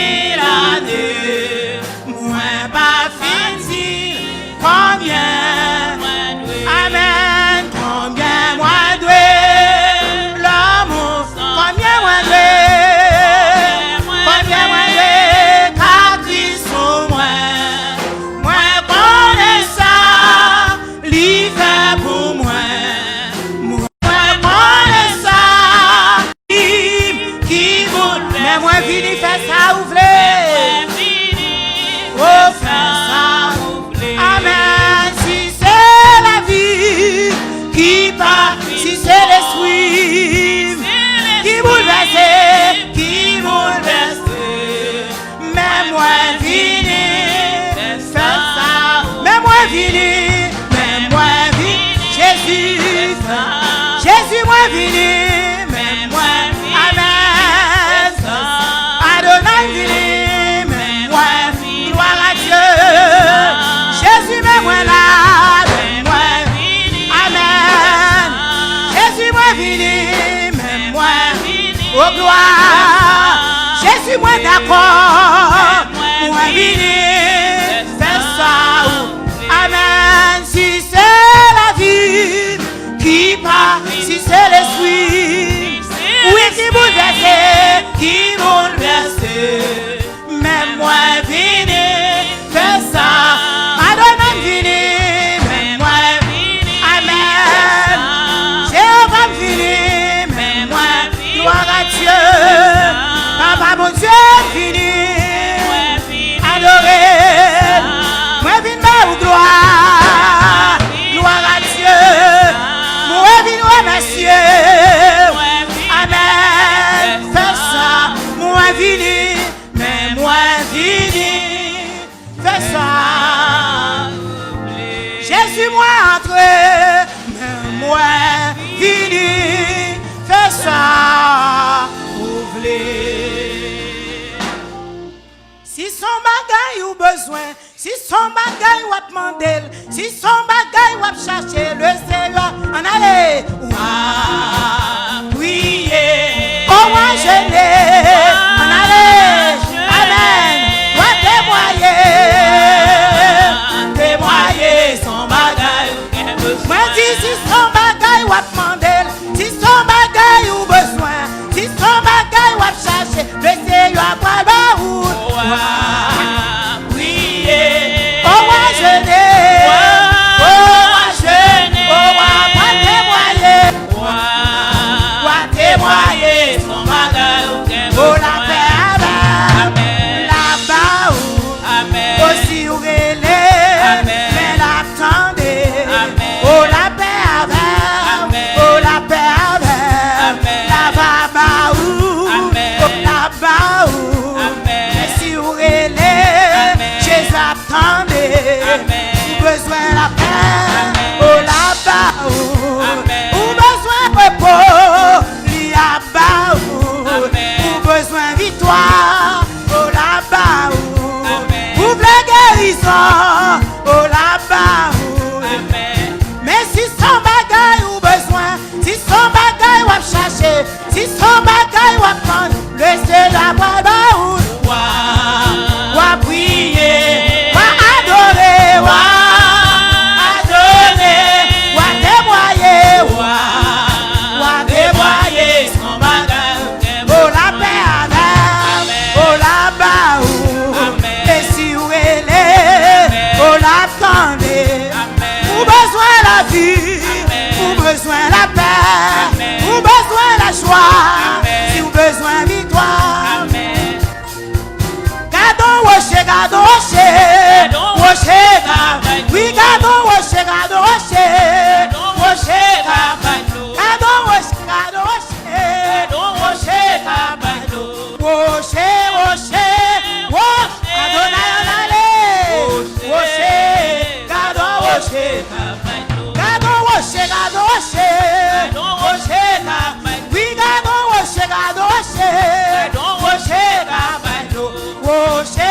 années, moi pas fini, combien, amen, combien moi doué, l'amour, combien moi doué, car Christ pour moi, moi connais ça, lui fait pour moi, moi connais ça, qui vous, mais moi vini faire ça ouvrir, oh faire ça, amen, si c'est la vie qui part, si c'est l'esprit qui bouleverse, mais moi vini faire ça, mais moi vini, Jésus moi vini, mais moi, amen, Adonai vini, mais moi, gloire à Dieu, Jésus mais moi là, mais moi, amen, Jésus moi vini, mais moi, oh gloire, Jésus moi d'accord, moi vini, fais ça, amen, si c'est la vie qui part, si c'est l'esprit, oui qui bouleverse, même moi vini, fais ça, Adonai vini, même moi, amen, Jéhovah vini, même moi, gloire à Dieu, Papa mon Dieu vini, adoré, moi vini, ma gloire, gloire à Dieu, moi vini, remercier, amen, fais ça, moi vini, mais moi vini, fais ça, Jésus moi entré, mais moi vini, fais ça, si son bagay ou besoin, si son bagay ou demandé, si son bagay ou chercher le Seigneur, en aller ou à prier, ou à jeûner, en aller, amen, ou à témoigner. rocher, oui, gado rocher, gado rocher, rocher, gado rocher, gado rocher, rocher, rocher, rocher, Adonai en allée, rocher, gado rocher, gado rocher, gado rocher, rocher, oui, gado rocher, gado rocher, rocher,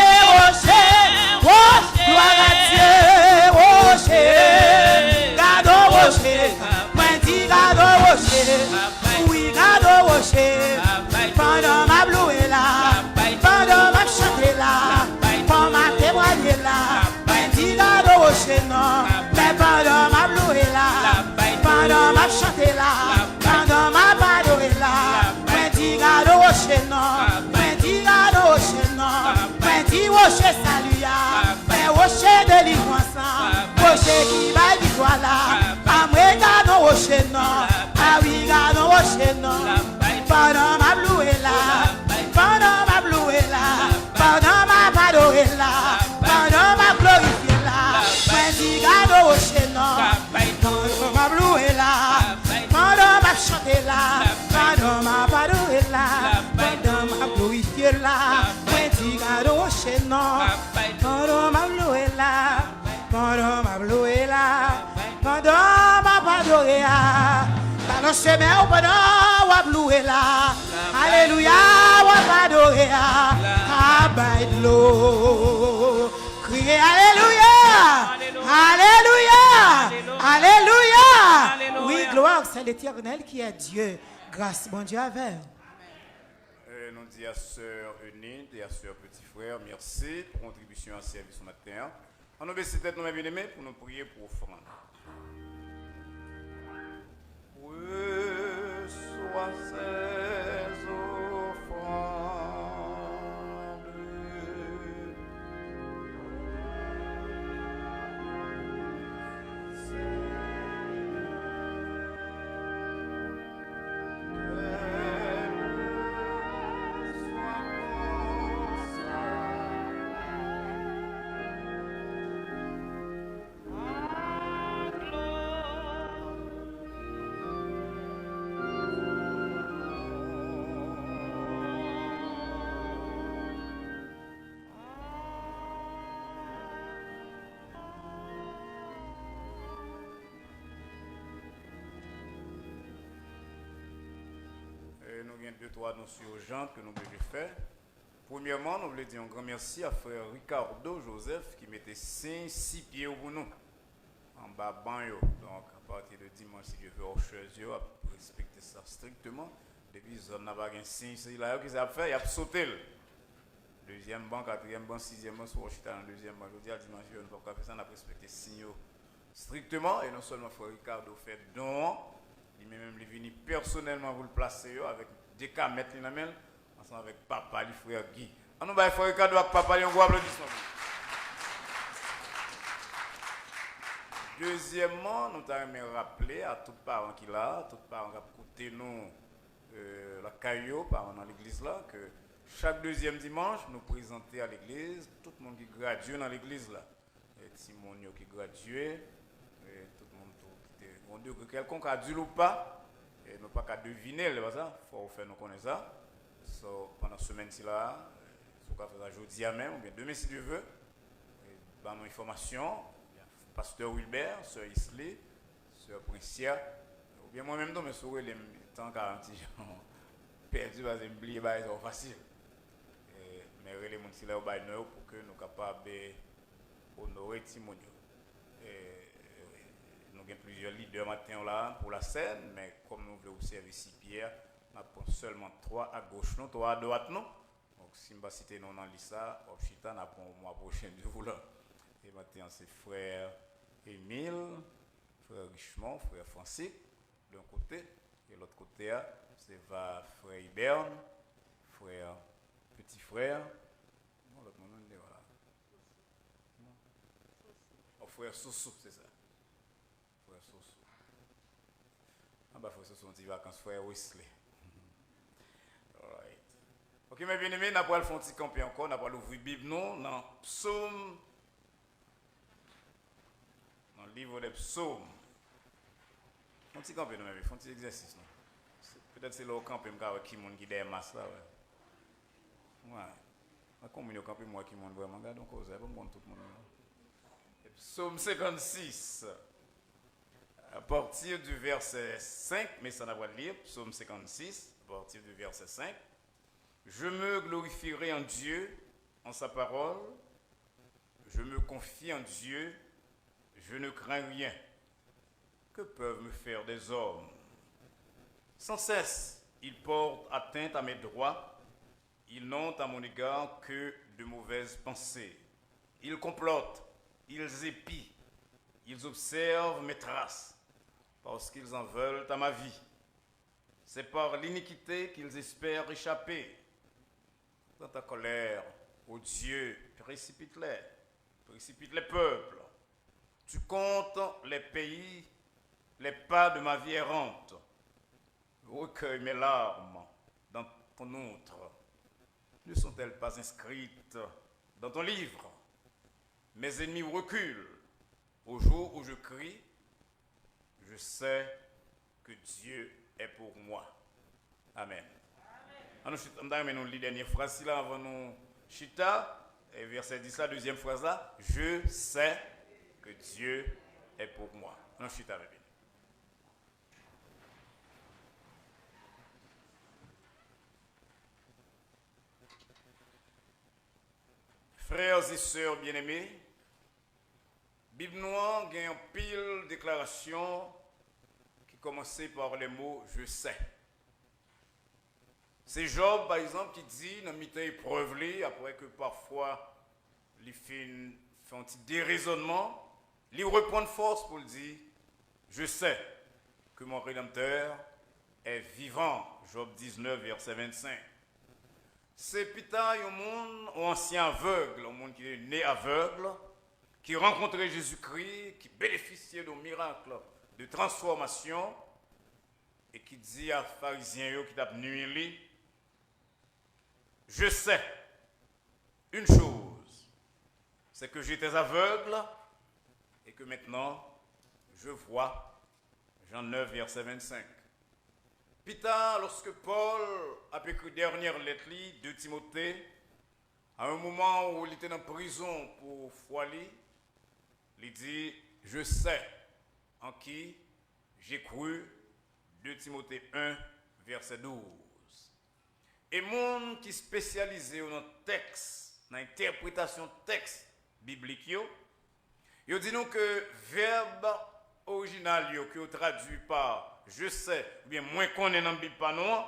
rocher, rocher, gloire à Dieu, rocher, gado rocher, moi dis gado rocher, oui, gado rocher, pendant ma blouée là, pendant ma chanter là, pendant ma témoigner là, moi dis gado rocher non, mais pendant ma blouée là, pendant ma chanter là, pendant ma badorer là, moi dis gado rocher non, moi dis gado rocher non, moi dis rocher salut ya, mais rocher de délivrance, rocher qui va victoire là, amé gado rocher non, ah oui gado rocher non, pendant ma blouée là, pendant ma blouée là, pendant ma badorer là, pendant ma glorifier là, moi dis gado rocher non, pendant ma blouée là, pendant ma chanter là, pendant ma badorer là, pendant ma glorifier là, moi dis gado rocher non, pendant ma blouée là, pendant ma blouée là, pendant ma badorer là. Dans le chemin, au pendant, ou bloué là. Alléluia, ou adorer là. Abaye de l'eau. Criez Alléluia. Alléluia. Alléluia. Oui, gloire, c'est l'Éternel qui est Dieu. Grâce, bon Dieu, avec. Nous disons à sœur Eunide et à sœur petit frère, merci pour contribution à service ce matin. On nous baisse tête, nous bien-aimés, pour nous prier pour offrande. Reçois ces offrandes. Nous avons deux, trois notions urgentes que nous devons faire. Premièrement, nous voulons dire un grand merci à frère Ricardo Joseph qui mettait 6 pieds pour nous en bas banyo. Donc, à partir de dimanche, si Dieu veut, au chez à respecter ça strictement. Depuis que nous n'avons pas un signe, c'est là qu'ils ont fait, il a sauté. Deuxième banc, quatrième banc, sixième banc, soit dans le deuxième banc. Je dis à dimanche, nous ne pouvons pas faire ça, on a respecté signaux strictement. Et non seulement frère Ricardo fait don, il m'a même venu personnellement vous le placer avec des camètres ensemble avec papa, le frère Guy. On nous va faire un cadeau avec papa, on va applaudissement. Deuxièmement, nous avons rappelé à tous les parents qui là, tous les parents qui ont écouté nous la caillou dans l'église là, que chaque deuxième dimanche, nous présentons à l'église tout le monde qui gradue dans l'église là. Timonio qui gradue, tout le monde qui est quelconque a dû ou pas. Et nous pas qu'à deviner, il faut faire nous connaître ça. So, pendant la semaine là, si vous faire aujourd'hui même, ou bien demain si Dieu veut, dans nos informations, pasteur Wilbert, sœur Isley, sœur Princia, ou bien moi-même, mais sur les temps 40 perdu, parce que oublier, c'est facile. Mais les gens qui sont là pour que nous soyons capables d'honorer Timonio. Nous avons plusieurs leaders matin là pour la scène, mais comme nous voulons servir 6 pierres, nous avons seulement 3 à gauche, 3 à droite. Donc si je cite non dans l'ISA, nous avons le mois prochain de vous là. Et maintenant c'est frère Émile, frère Richemont, frère Francis, d'un côté, et l'autre côté, c'est frère Hiberne, frère petit frère, non, l'autre monde, voilà. Oh, frère Soussou, c'est ça. Ah bah faut se sont des vacances frère Wesley. Alright. OK mes bien-aimés, n'a pas le font petit camper encore, n'a pas l'ouvrir Bible non, dans Psaume dans le livre des psaumes. Un petit campé, nous, un petit exercice. Peut-être c'est là au campé, qui monde qui est masse là. Ouais. Combien de campé, moi qui monde vraiment, regarde, donc, vous avez bon tout le monde. Psaume 56. À partir du verset 5, mais ça n'a pas de lire, psaume 56, à partir du verset 5. Je me glorifierai en Dieu, en sa parole. Je me confie en Dieu, je ne crains rien. Que peuvent me faire des hommes? Sans cesse, ils portent atteinte à mes droits. Ils n'ont à mon égard que de mauvaises pensées. Ils complotent, ils épient, ils observent mes traces, parce qu'ils en veulent à ma vie. C'est par l'iniquité qu'ils espèrent échapper. Dans ta colère, ô Dieu, précipite les peuples. Tu comptes les pays, les pas de ma vie errante. Recueille mes larmes dans ton outre. Ne sont-elles pas inscrites dans ton livre? Mes ennemis reculent. Au jour où je crie, je sais que Dieu est pour moi. Amen. Nous allons lire la dernière phrase là avant nous chita. Et verset 10, la deuxième phrase là. Je sais que Dieu est pour moi. Nous chita avec lui. Frères et sœurs bien-aimés, Bible noire a une pile déclaration qui commençait par les mots « je sais ». C'est Job, par exemple, qui dit, dans une épreuve, après que parfois, il fait un petit déraisonnement, il reprend force pour le dire « je sais que mon Rédempteur est vivant ». Job 19, verset 25. C'est Peter, un monde ancien aveugle, un monde qui est né aveugle, qui rencontrait Jésus-Christ, qui bénéficiait de miracles de transformation, et qui dit à pharisiens qui t'a nuit, je sais une chose, c'est que j'étais aveugle et que maintenant je vois. Jean 9, verset 25. Peter, lorsque Paul a écrit dernière lettre de Timothée, à un moment où il était en prison pour foi, il dit, je sais en qui j'ai cru, 2 Timothée 1, verset 12. Et monde qui spécialisé dans le texte, dans l'interprétation texte biblique, il dit nous que verbe original qui est traduit par je sais, ou bien moins qu'on est dans la Bible pas non,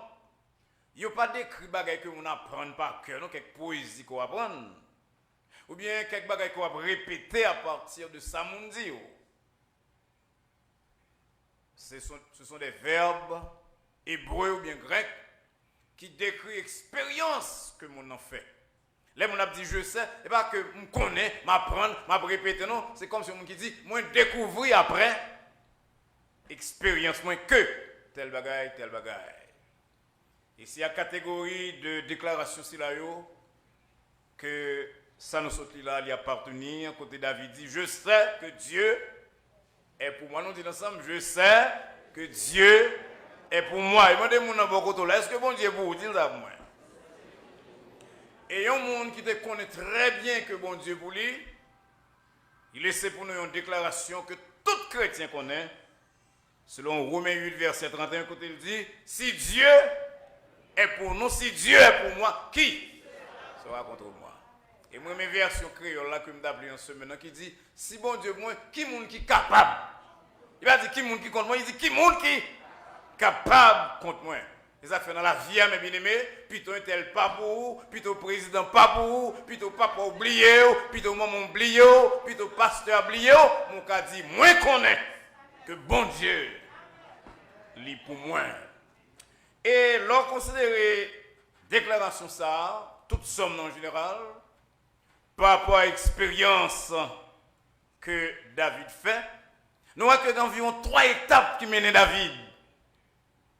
il n'y a pas d'écrit bagaille que on apprend par cœur, non, quelques poésie qu'on apprend, ou bien quelques bagaille qu'on va répéter à partir de ça mon dit. Ce sont des verbes hébreux ou bien grecs qui décrivent l'expérience que mon en fait. Là, mon a dit je sais, et pas que je connais, m'apprendre, m'a répéter, non, c'est comme si on qui dit, moi découvrir après expérience moins que tel bagaille. Et s'il y a catégorie de déclaration si là que ça nous saute là, il y a appartenir, côté David dit, je sais que Dieu est pour moi. Nous disons ensemble, je sais que Dieu est pour moi. Et moi, je demande là, est-ce que bon Dieu pour vous dire ça pour moi? Et il y a un monde qui te connaît très bien que bon Dieu pour lui, il laisse pour nous une déclaration que tout chrétien connaît. Selon Romains 8, verset 31, côté il dit, si Dieu est pour nous, si Dieu est pour moi, qui sera contre moi? Et moi, mes versions créoles là que je m'appelle en ce moment, qui dit, si bon Dieu moi, qui est qui capable? Il va dire qui est qui contre moi, il dit qui est qui capable contre moi? Et ça fait dans la vie, mes bien-aimés, plutôt un tel pas pour vous, plutôt président pas pour vous, plutôt papa oublié, plutôt maman oublié, plutôt pasteur oublié, mon cas dit, moins qu'on est que bon Dieu lit pour moi. Et l'on considère déclaration ça, toute somme en général, par rapport à l'expérience que David fait, nous avons que environ 3 étapes qui mènent David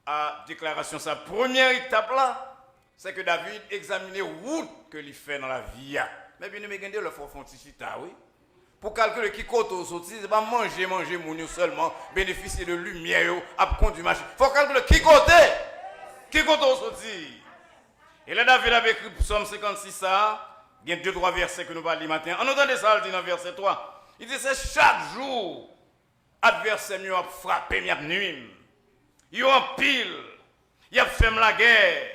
à déclaration ça. Première étape là, c'est que David examinait la route que il fait dans la vie. Mais bien aimé, il faut faire un petit chita, oui. Pour calculer qui côté au sorti, c'est pas manger moun seulement, bénéficier de lumière, à conduire machine. Faut calculer qui côté au sorti. Et là, David avait écrit Psaume 56, ça, il y a 2-3 versets que nous parlons matin. En entendant ça, il dit dans verset 3, il dit c'est chaque jour, adversaire mieux a frappé, mieux a nuit. Il a en pile, il a fait la guerre.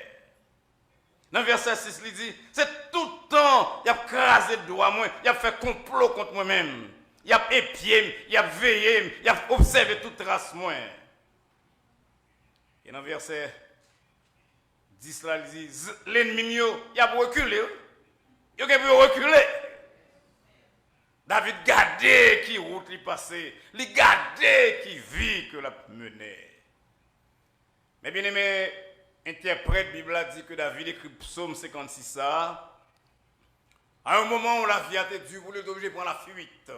Dans verset 6, il dit, c'est tout le temps, il a crasé de doigt moi, il a fait complot contre moi-même. Il a épié, il a veillé, il a observé toute trace moi. Et dans verset 10, là, il dit, l'ennemi, il a reculé. Il a pu reculer. David gardait qui route il passait, il gardait qui vie que la menait. Mais bien aimé, interprète Bible a dit que David écrit Psaume 56 ça. À un moment où la vie a été dure, vous êtes obligé de prendre la fuite.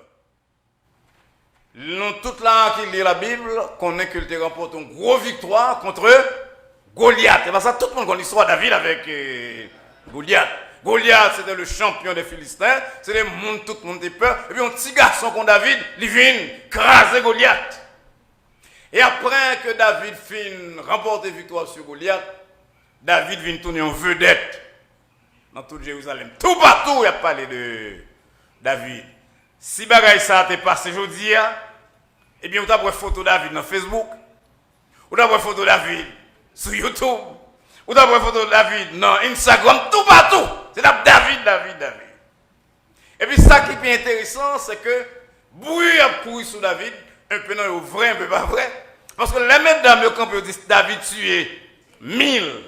Nous, toute là qui lit la Bible, connaît qu'il te remporte une grosse victoire contre Goliath. Et bien ça, tout le monde connaît l'histoire de David avec Goliath. Goliath, c'était le champion des Philistins. C'était tout le monde était peur. Et puis un petit garçon comme David, il vient craser Goliath. Et après que David fin remporter victoire sur Goliath, David vient tourner en vedette dans tout Jérusalem. Tout partout, il a parlé de David. Si bagaille ça t'est passé aujourd'hui, eh bien, vous avez une photo de David dans Facebook, vous avez une photo de David sur YouTube, vous avez une photo de David dans Instagram, tout partout. C'est David. Et puis, ça qui est intéressant, c'est que bruit a couru sur David, un peu non, vrai, un peu pas vrai. Parce que les mêmes dames, quand on dit David tué 1000,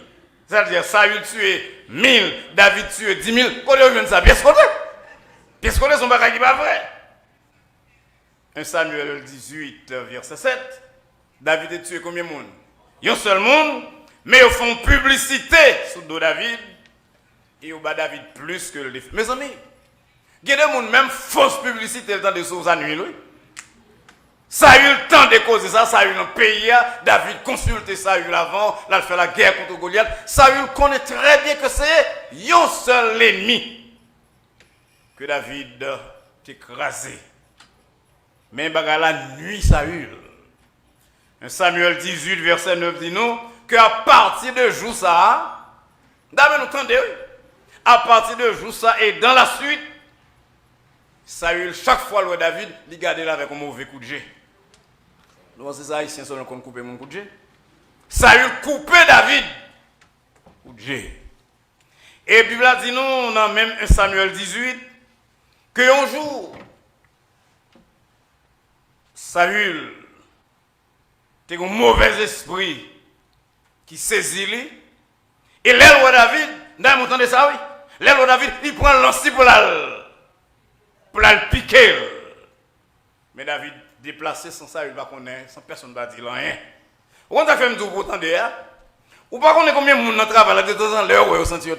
c'est-à-dire Saül tué 1000, David tué 10 000, quand on vient de ça, pièce côté. Pièce côté, son bagage qui pas vrai. 1 Samuel 18, verset 7, David a tué combien de monde? Il y a un seul monde, mais ils font publicité sur le dos David, et ils bat David plus que les... Mes amis, il y a des gens même fausse publicité le temps de sauver la nuit, oui. Saül tant de causes ça, Saül dans le pays, David consulte Saül avant, là il fait la guerre contre Goliath. Saül connaît très bien que c'est un seul ennemi que David a écrasé. Mais bagarre la nuit Saül. Samuel 18 verset 9 dit nous que à partir de jour ça, David nous entendez, à partir de jour ça et dans la suite, Saül chaque fois le David, il garde là avec un mauvais coup de jet. Nous c'est ça haïtien seulement qu'on coupe mon coup de jet. Saül coupait David coup de jet. Et la Bible a dit nous dans même 1 Samuel 18 que un jour Saül a un mauvais esprit qui saisit lui. Et l'aile de David, vous entendez ça oui? L'aile de David, il prend l'anci pour la piquer. Mais David déplacé sans ça, il va connaître, sans personne ne va dire rien. Vous avez fait un tour pour entendre, ou pas connaître combien de monde dans le travail, de temps en temps, l'heure où vous sentez, vous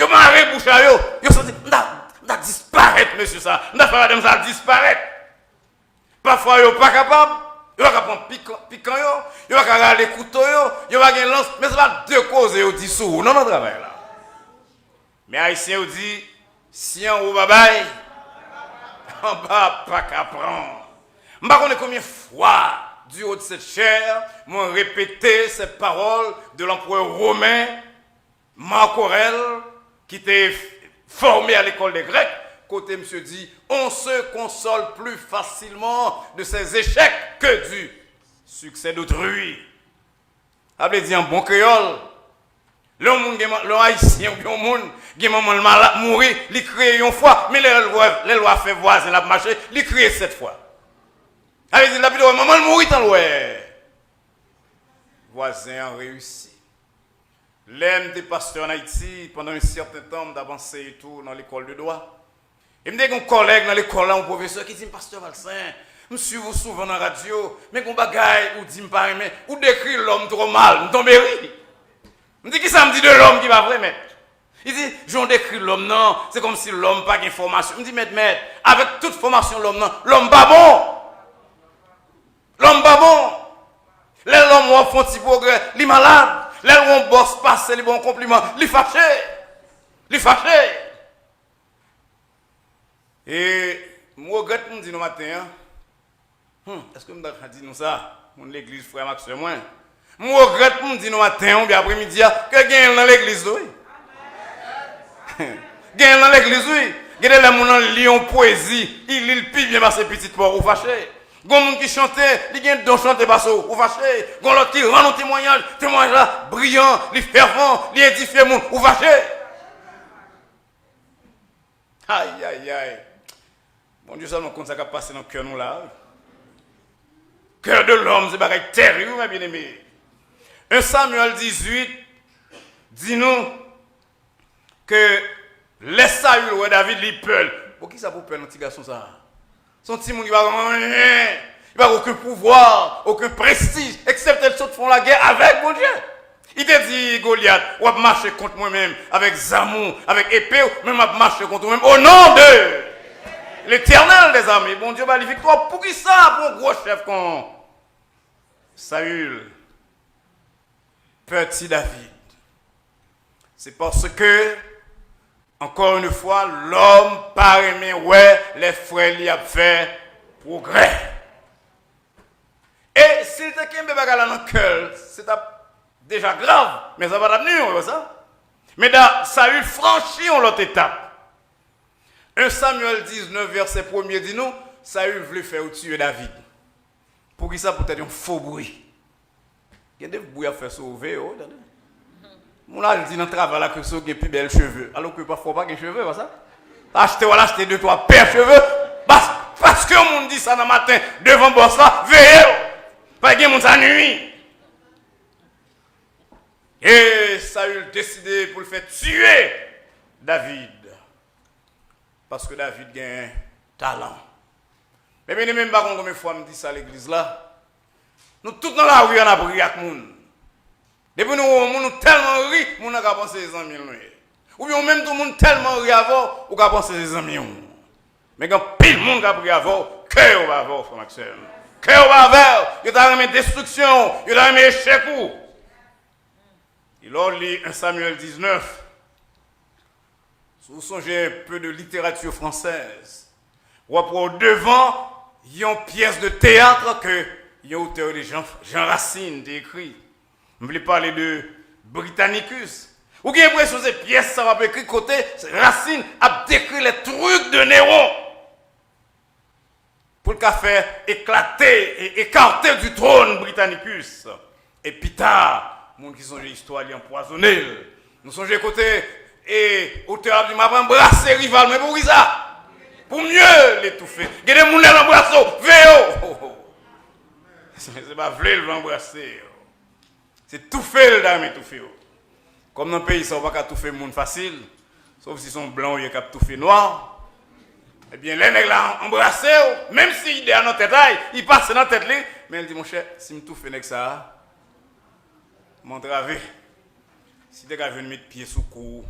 marrez bouche à vous sentez, vous disparaître, monsieur ça, vous avez fait madame ça disparaître. Parfois, vous n'êtes pas capable, vous n'êtes pas prendre piquant, vous n'êtes pas aller couteau, vous n'êtes pas lance, mais ce n'est pas deux causes, vous dites sous, non, non, travail là. Mais Haïtien, vous dit, si on vous babaye, on va pas qu'à prendre. Je ne sais pas combien de fois, du haut de cette chair, m'ont répété ces paroles de l'empereur romain, Marc Aurèle, qui était formé à l'école des Grecs. Côté monsieur dit, on se console plus facilement de ses échecs que du succès d'autrui. Avez dit en bon créole, le haïtien ou bien le monde qui est mourir, il crée une fois, mais les lois fait voisin la marché, il crée 7 fois. Avez dit la vidéo, maman mourir dans l'ouest. Voisin a réussi. L'aime des pasteurs en Haïti pendant un certain temps d'avancer et tout dans l'école de droit. Et me dit un collègue dans l'école là, un professeur qui dit pasteur Valsin, je suis vous souvent dans la radio, mais qu'on bagaille ou dit me pas aimer, ou décrit l'homme trop mal, me tombe rire. Me dit qui ça me dit de l'homme qui va vrai mettre. Il dit j'en décrit l'homme non, c'est comme si l'homme pas d'information. Me dit maître, avec toute formation l'homme pas bon. L'homme pas bon. L'homme on font petit progrès, il malade. L'homme on bosse passer les bons compliments, il fâché. Il fâché. Et moi, regrette, je dis nous matin, est-ce que je dis nous ça? Mon l'église, frère Max, moi. Moi, regrette, je dis nous matin, ou bien après-midi, que gagne dans l'église, oui. Gagne dans l'église, oui. Gagne les gens qui lisent en poésie, ils lisent le pire bien parce que petit port ou fâché. Gon moun qui chantait, il gagne don chanter parce ou fâché. Gon l'autre qui rend un témoignage là brillant, li fervent, li édifié moun ou fâché. Aïe aïe aïe. Bon Dieu seulement comme ça qui a passé dans le cœur nous là. Cœur de l'homme, c'est bagaille terrible, mes bien-aimés. 1 Samuel 18 dit-nous que les Saül ou David li peul. Pour qui ça pour peur, notre petit garçon ça? Son petit monde, il va aucun pouvoir, aucun prestige, excepté ceux qui font la guerre avec mon Dieu. Il te dit, Goliath, on va marcher contre moi-même, avec Zamou, avec épée, même on va marcher contre moi-même, au nom de l'Éternel des armées. Bon Dieu, la victoire, pour qui ça, pour un gros chef comme Saül, petit David? C'est parce que, encore une fois, l'homme par aimer, ouais, les frères lui a fait progrès. Et s'il te kembe bagala dans le cœur, c'est déjà grave, mais ça va t'amener, ça. Mais dans Saül franchit en l'autre étape. 1 Samuel 19, verset 1er dit nous, Saül voulait faire tuer David. Pour qui ça peut-être un faux bruit? Il y a des bruits à faire sauver, oh, attendez. Mon là, il dit dans le travail là que ceux qui ont plus belles cheveux. Alors que parfois pas de cheveux, pas ça? Acheter 2-3 paires de cheveux. Parce que on dit ça dans le matin, devant boss là, veillez. Pas que mon ça nuit. Et Saül décidé pour le faire tuer David. Parce que David a un talent. Mais bien, même pas combien de fois me dit ça à l'église là. Nous tous dans la rue, on a brillé avec nous. Depuis nous tellement ri, nous n'avons pas pensé les amis. Ou bien même tout le monde tellement ri avant, ou n'a pensé les amis. Mais quand pile le monde a pris avant, que va avoir, frère Maxime? Que va avoir? Il a remis destruction, il a remis échec. Il a lu 1 Samuel 19. Si vous songez un peu de littérature française, ou pour devant, il y a une pièce de théâtre que il y a auteur de Jean Racine a écrit. Je voulais parler de Britannicus. Ou bien l'impression que cette pièce, ça va écrit côté, Racine a décrit les trucs de Néron. Pour le faire éclater et écarter du trône Britannicus. Et puis tard, les gens qui sont l'histoire, ils empoisonnés. Nous sommes côté, et auteur a dit, m'a embrassé rival, mais pour qui ça? Pour mieux l'étouffer. Il y a des gens qui l'embrassent, véo! C'est pas vrai l'embrasser. C'est tout fait le dame et tout fait. Comme dans le pays, ça ne va pas tout faire monde facile. Sauf si sont blancs, ils ont tout fait noir. Eh bien, les nègres là embrassé, même s'il est dans notre tête, il passe dans notre tête, mais il dit, mon cher, si je tout fait avec ça, mon travail, si tu as venu mettre pied sous cou,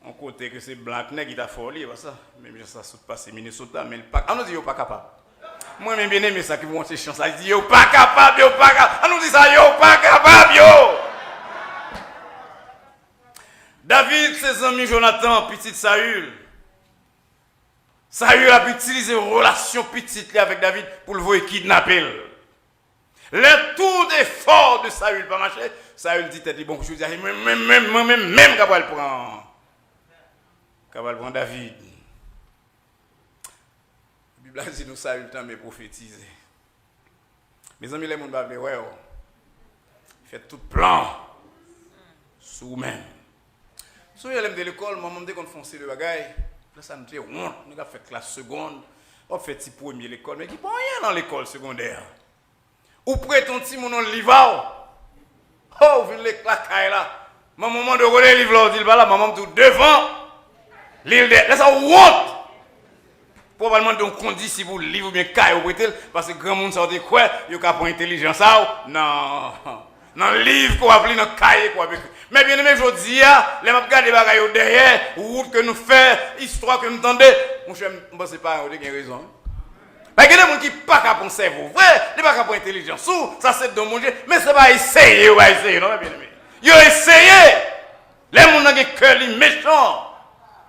on côté que c'est blanc, qui t'a folie, ça. Même ça saute pas, c'est Minnesota, mais on nous dit, pas capable. Moi, même bien aimé ça qui vont ces chances là. Il dit, yo pas capable, yo pas capable. On nous dit ça, yo pas capable, yo. David, ses amis Jonathan, petit Saül. Saül a utilisé une relation petite avec David pour le voir kidnapper. Le tout d'effort de Saül pas marché. Saül dit, bon, je dis, même qu'à le prendre. Qu'à le prendre David. La Bible dit nous ça, il temps mais prophétiser. Mes amis, les gens va ouais, faites tout plan sur vous-même. Si vous allez de l'école, maman me dit qu'on fonce le bagaille, là ça nous fait honte, nous avons fait classe seconde, on fait petit premier l'école, mais qui pas rien dans l'école secondaire. Ou prêt ton petit mon livre. Oh, vous venez la caille là. Maman de relais livre là, dit là, maman tout devant l'île de là ça honte. Probablement donc on dit si vous livre ou bien caille ou prêter parce que grand monde ça dit quoi, il y a pas intelligence ça. Non. Dans le livre qu'on appeler dans caille quoi. Mais bien aimé je dis les m'a regarder bagaille derrière, route que nous fait, histoire que nous entendez, mon cher, moi c'est pas on a raison. Parce que les gens qui pas capable de cerveau, vrai, ils pas capable d'intelligence. Ça c'est de mon Dieu, mais c'est pas essayer, on va essayer non bien aimé. Ils ont essayé. Les gens qui ont cœur méchant.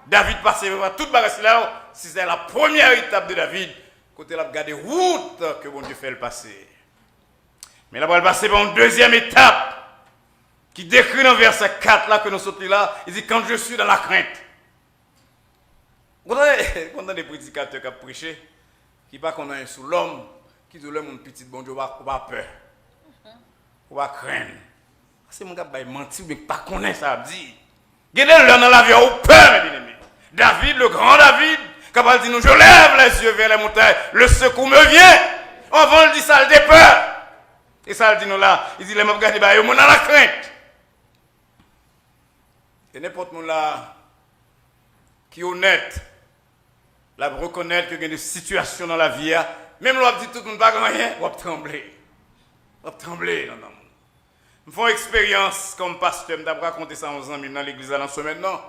David passait par toute bagaille là, si c'est la première étape de David, côté la garder route que bon Dieu fait le passer. Mais là, on va passer par une deuxième étape qui décrit dans verset 4 là que nous sommes là. Il dit quand je suis dans la crainte. Quand on a des prédicateurs qui ont prêché, qui pas qu'on a sous l'homme, qui dit l'homme, mon petit bon Dieu, on va peur, on va craindre. C'est mon gars qui mentir, mais pas connaître ça dit. Regardez l'homme dans la vie, au peur, mes bien-aimés. David, le grand David, capable de dire nous, je lève les yeux vers les montagnes, le secours me vient. Avant, il dit ça, il a peur. Et ça, il dit nous là, il dit les gens regardent, ils sont dans la crainte. Et n'importe qui là qui est honnête, là reconnaître qu'il y a des situations dans la vie, même là, dit tout le monde pas rien, on va trembler. On va trembler dans le monde. Je fais une expérience comme pasteur, je vais raconter ça aux amis dans l'église à l'ensemble maintenant.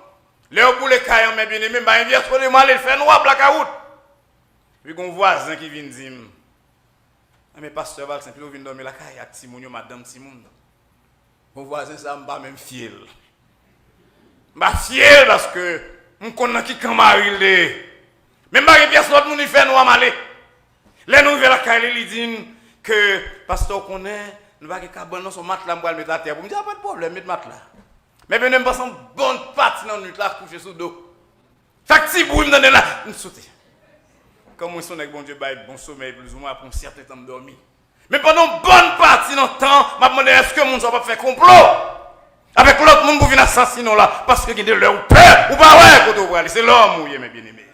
Léo pour les cailles, mes bien-aimés, je vais venir de moi, il fait noir, blackout. Puis un voisin qui vient dire, mais pasteur Val, c'est plus vient dormir la caille avec Timoun, madame Timoun. Mon voisin, ça me bat même fiel. Je suis fier parce que je connais qui quand Marie. Même Marie pièce l'autre monde il fait noir malé. Les nouvelles la caille il dit que pasteur connaît nous va que cabane son matelas pour mettre à terre. Pour me dire pas de problème mettre matelas. Mais ben même pas son bonne patte dans nuit là coucher sous dos. Chaque petit bout me donne là, me sauter. Comme on sonne avec bon Dieu bail bon sommeil plus ou moins pour un certain temps de dormir. Mais pendant bonne partie dans le temps, m'a demandé est-ce que mon soit pas faire complot avec l'autre monde pour venir assassiner là parce que il y a de leur peur ou pas ouais quand on voit c'est l'homme ou mes bien-aimés.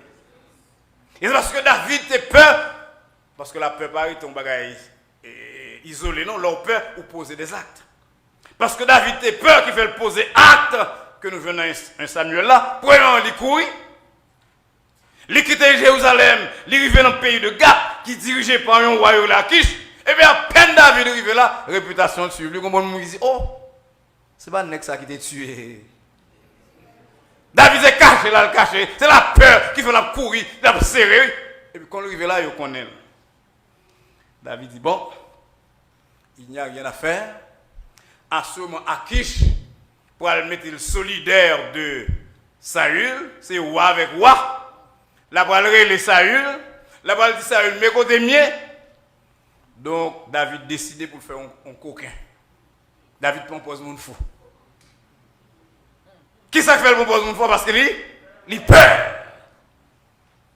Et c'est parce que David a peur parce que la peur paraît ton bagage isolé non leur peur ou poser des actes. Parce que David a peur qu'il fait le poser acte que nous venons un Samuel là pour aller courir. Il quitte Jérusalem, il arrive dans le pays de Gath qui est dirigé par un roi Lachish. Et bien à peine David arrive là, réputation de suivre. Lui comme on dit oh c'est pas Nex qui t'a tué. David est caché là, le caché. C'est la peur qui fait la courir, la serrer. Et puis quand il arrive là, il connaît. David dit bon, il n'y a rien à faire. À ce moment, Akish, pour aller mettre le solidaire de Saül, c'est roi avec roi. La pour aller Saül, la pour dire Saül, mais côté mien. Donc David décide pour faire un coquin. David propose mon fou. Qui ça fait le propose mon fou parce que il peur.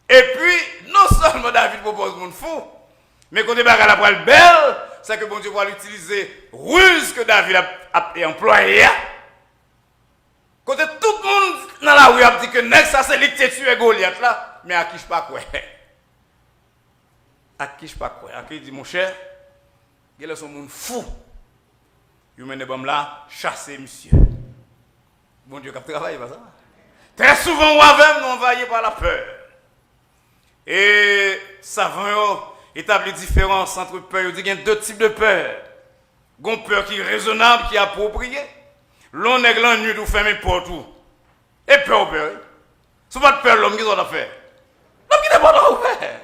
Et puis non seulement David propose mon fou, mais quand il va la poêle belle, c'est que bon Dieu va l'utiliser ruse que David a employé. Quand tout le monde dans la rue a dit que Nex ça c'est lui qui a tué Goliath là, mais à qui je pas quoi. À qui je pas quoi. À qui dit mon cher, il est son monde fou. Il mène bon là chasser monsieur. Bon Dieu qui travaille pas ça. Très souvent on va nous envahir par la peur. Et savant établit différence entre peur, il y a deux types de peur. Une peur qui est raisonnable, qui est appropriée. L'on est la nuit, tout ferme porte tout. Et peur. C'est pas de peur l'homme qui doit faire. L'homme qui n'est pas de faire.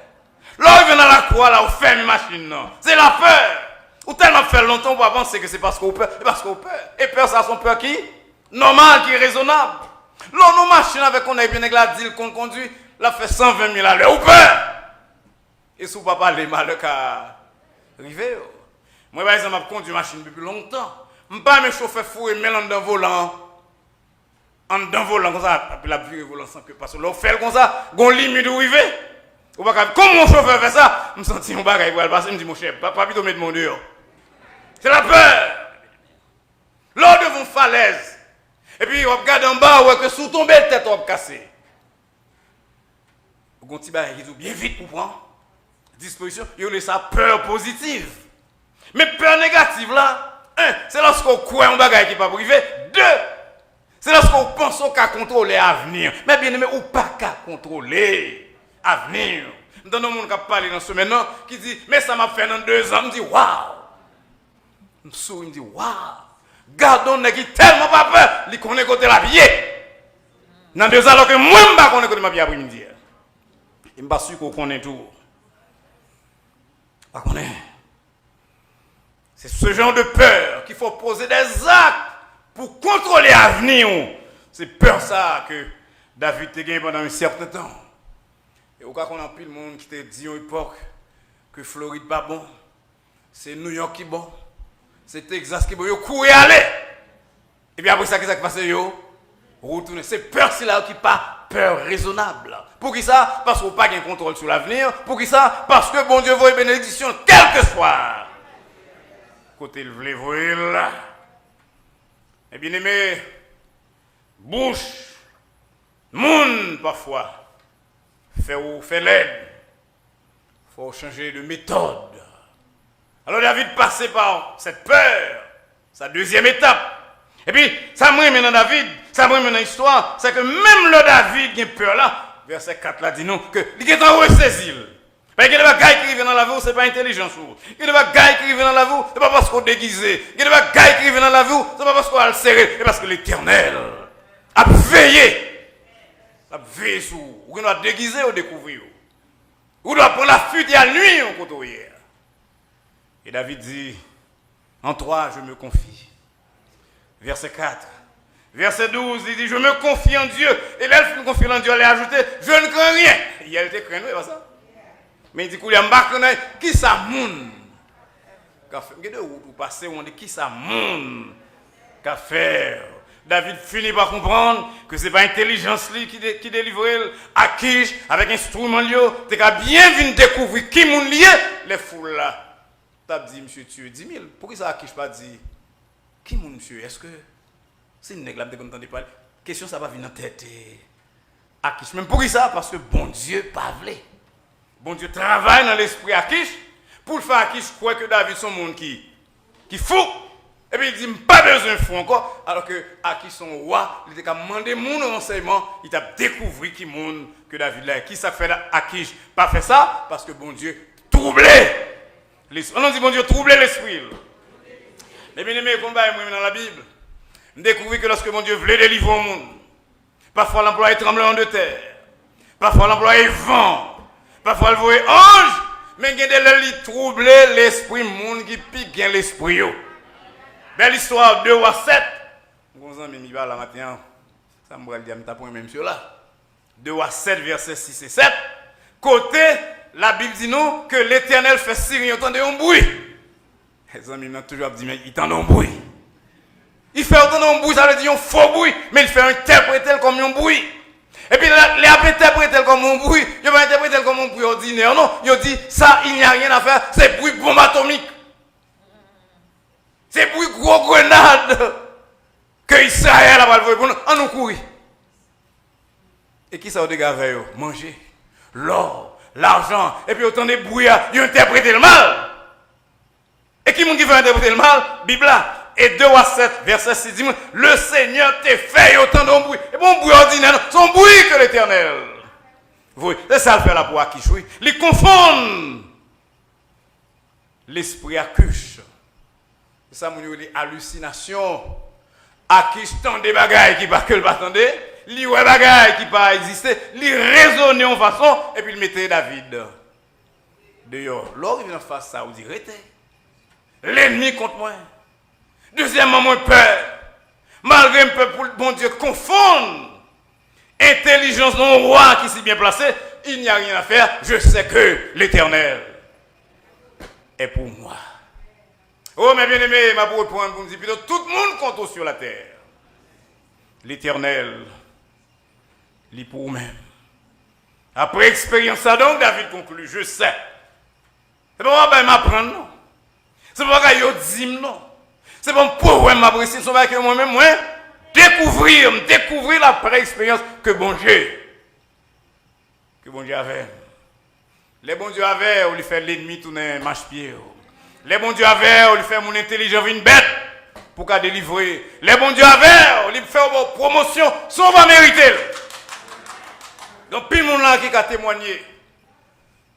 L'homme vient dans la croix, là, on ferme machine. C'est la peur. Ou tellement faire longtemps pour penser que c'est parce qu'on peur. C'est parce qu'on peur. Et peur, ça, c'est une peur qui normal, qui est raisonnable. L'homme, nos machines avec on a bien la deal qu'on conduit, là, fait 120 000 à l'heure. Ou peur. Et si vous ne parlez pas malheur qu'à arriver. Moi, par exemple, je conduis une machine depuis longtemps. Je ne pas mes chauffeurs fous et mêler en volant. En volant comme ça, puis la vie volant sans que parce que l'on fait comme ça, on limite où arriver. Comme mon chauffeur fait ça, je me sens un bagage pour le passer, je me dis mon chef, pas plutôt mettre mon dehors. C'est la peur. Là devant falaise. Et puis on regarde en bas, ouais que sous tomber tête on va casser. On petit bagage qui bien vite pour prendre disposition, il y a ça peur positive. Mais peur négative là, un, c'est lorsqu'on croit un bagage qui n'est pas privé. Deux, c'est lorsqu'on pense qu'à contrôler l'avenir. Mais bien aimé, ou pas qu'à contrôler l'avenir. Dans le monde qui a parlé dans ce maintenant, qui dit, mais ça m'a fait dans 2 ans, je me dis, waouh. Je souris, je me dis, waouh. Gardons les qui tellement pas peur, ils connaissent côté la vie. Dans 2 ans, alors que moi, je ne connais côté ma vie après-midi. Je ne suis pas sûr qu'on connaît tout. Pas qu'on est. C'est ce genre de peur qu'il faut poser des actes pour contrôler l'avenir. C'est peur ça que David a gagné pendant un certain temps. Et au cas qu'on a pile le monde qui te dit à une époque que Floride pas bon, c'est New York qui bon, c'est Texas qui bon, yo courir aller. Et puis après ça, qu'est-ce qui passe yo? Retourner. C'est peur c'est là qui pas peur raisonnable. Pour qui ça? Parce qu'on n'a pas de contrôle sur l'avenir. Pour qui ça? Parce que bon Dieu veut une bénédiction, quel que soit. Côté le voulait voir là. Et bien aimé, bouche, monde parfois, fait l'aide. Il faut changer de méthode. Alors David passait par cette peur, sa deuxième étape. Et puis, ça me remet dans David, ça me remet dans l'histoire, c'est que même le David qui a peur là, verset 4 là dit nous, que il est en ressaisi. Parce que les bagailles qui arrivent dans la vie, ce n'est pas intelligence. Il y a des bagailles qui arrivent dans la vie, ce n'est pas parce qu'on est déguisé. Il y a des bagailles qui arrivent dans la vie, ce n'est pas parce qu'on a le serré, c'est parce que l'Éternel a veillé. A veillé sur vous. Ou doit déguiser ou découvrir. Ou doit prendre la fuite à la nuit en côté hier. Et David dit, en toi je me confie. Verset 4. Verset 12, il dit, je me confie en Dieu. Et là, il me confie en Dieu, elle a ajouté, je ne crains rien. Et elle était crainte, pas ça? Mais il dit, qui ça moun? Regardez où vous passez, on dit, qui ça moun? Qu'a faire? David finit par comprendre que ce n'est pas l'intelligence qui délivre Akish avec instrument lié. Tu as bien vu découvrir qui moun lié, les foules là. Tu as dit, monsieur, tu es 10 000. Pourquoi ça Akish pas dit, qui moun monsieur? Est-ce que c'est une nègre là qu'on entendait parler? Question ça va venir en tête. Akish, même pour ça, parce que bon Dieu pas voulu. Bon Dieu travaille dans l'esprit Akish pour le faire Akish croire que David son monde qui fou. Et puis il dit pas besoin de fou encore alors que Akish son roi, il était demandé mon renseignement, il a découvert qui monde que David là. Qui ça fait Akish pas fait ça parce que bon Dieu troublait l'esprit. On dit bon Dieu troublait l'esprit. Mais bien aimé comme dans la Bible, on découvre que lorsque mon Dieu voulait délivrer au monde, parfois l'emploi est tremblement de terre, parfois l'emploi est vent. Parfois, il voit ange, mais il y a des troubler l'esprit, monde qui pique l'esprit. Belle histoire, 2 à 7. Vous avez mis là matin, ça me dit, je vais même sur là. 2 à 7, versets 6 et 7. Côté, la Bible dit nous que l'Éternel fait signe, entendez un bruit. Les amis m'ont toujours dit, mais il entend un bruit. Il fait entendre un bruit, ça veut dire un faux bruit, mais il fait interpréter comme un bruit. Et puis, les interpréter comme un bruit, ils ne vont pas interpréter comme un bruit ordinaire, non. Ils disent, ça, il n'y a rien à faire, c'est bruit bombe atomique. C'est bruit gros grenade que Israël a pas le voir. On nous courir. Et qui ça, dégage avec eux? Manger, l'or, l'argent, et puis autant de bruit, ils interprètent le mal. Et qui fait interpréter le mal? Bible là. Et 2 à 7, verset 6 dit, le Seigneur t'a fait autant de bruit. Et bon bruit ordinaire, son bruit que l'Éternel. Oui, c'est ça le fait là pour Akish. Il confond l'esprit Akish. C'est ça mon dit hallucination. Akish tend des bagailles qui pas que le attendait, li ouais bagailles qui pas exister, li raisonner en façon et puis il mettait David dehors. L'or il vient face ça, on dit rete. L'ennemi contre moi. Deuxièmement, mon peur, malgré un peuple, bon Dieu, confondre intelligence d'un roi qui s'est bien placé, il n'y a rien à faire. Je sais que l'Éternel est pour moi. Oh, mes bien-aimés, ma pour répondre, vous me dites plutôt, tout le monde compte sur la terre. L'Éternel, il est pour vous-même. Après expérience, ça donc, David conclut, je sais. C'est pas moi qui m'apprendre, non. C'est pas moi qui dis, non. C'est bon pour moi m'apprécier, c'est que moi-même, moi, découvrir la pré-expérience que bon Dieu avait. Les bons dieux avaient, on lui fait l'ennemi tourner marche-pied. Les bons dieux avaient, on lui fait mon intelligence une bête pour qu'à délivrer. Les bons dieux avaient, on lui fait une promotion sans va mériter. Donc, puis le monde là qui a témoigné,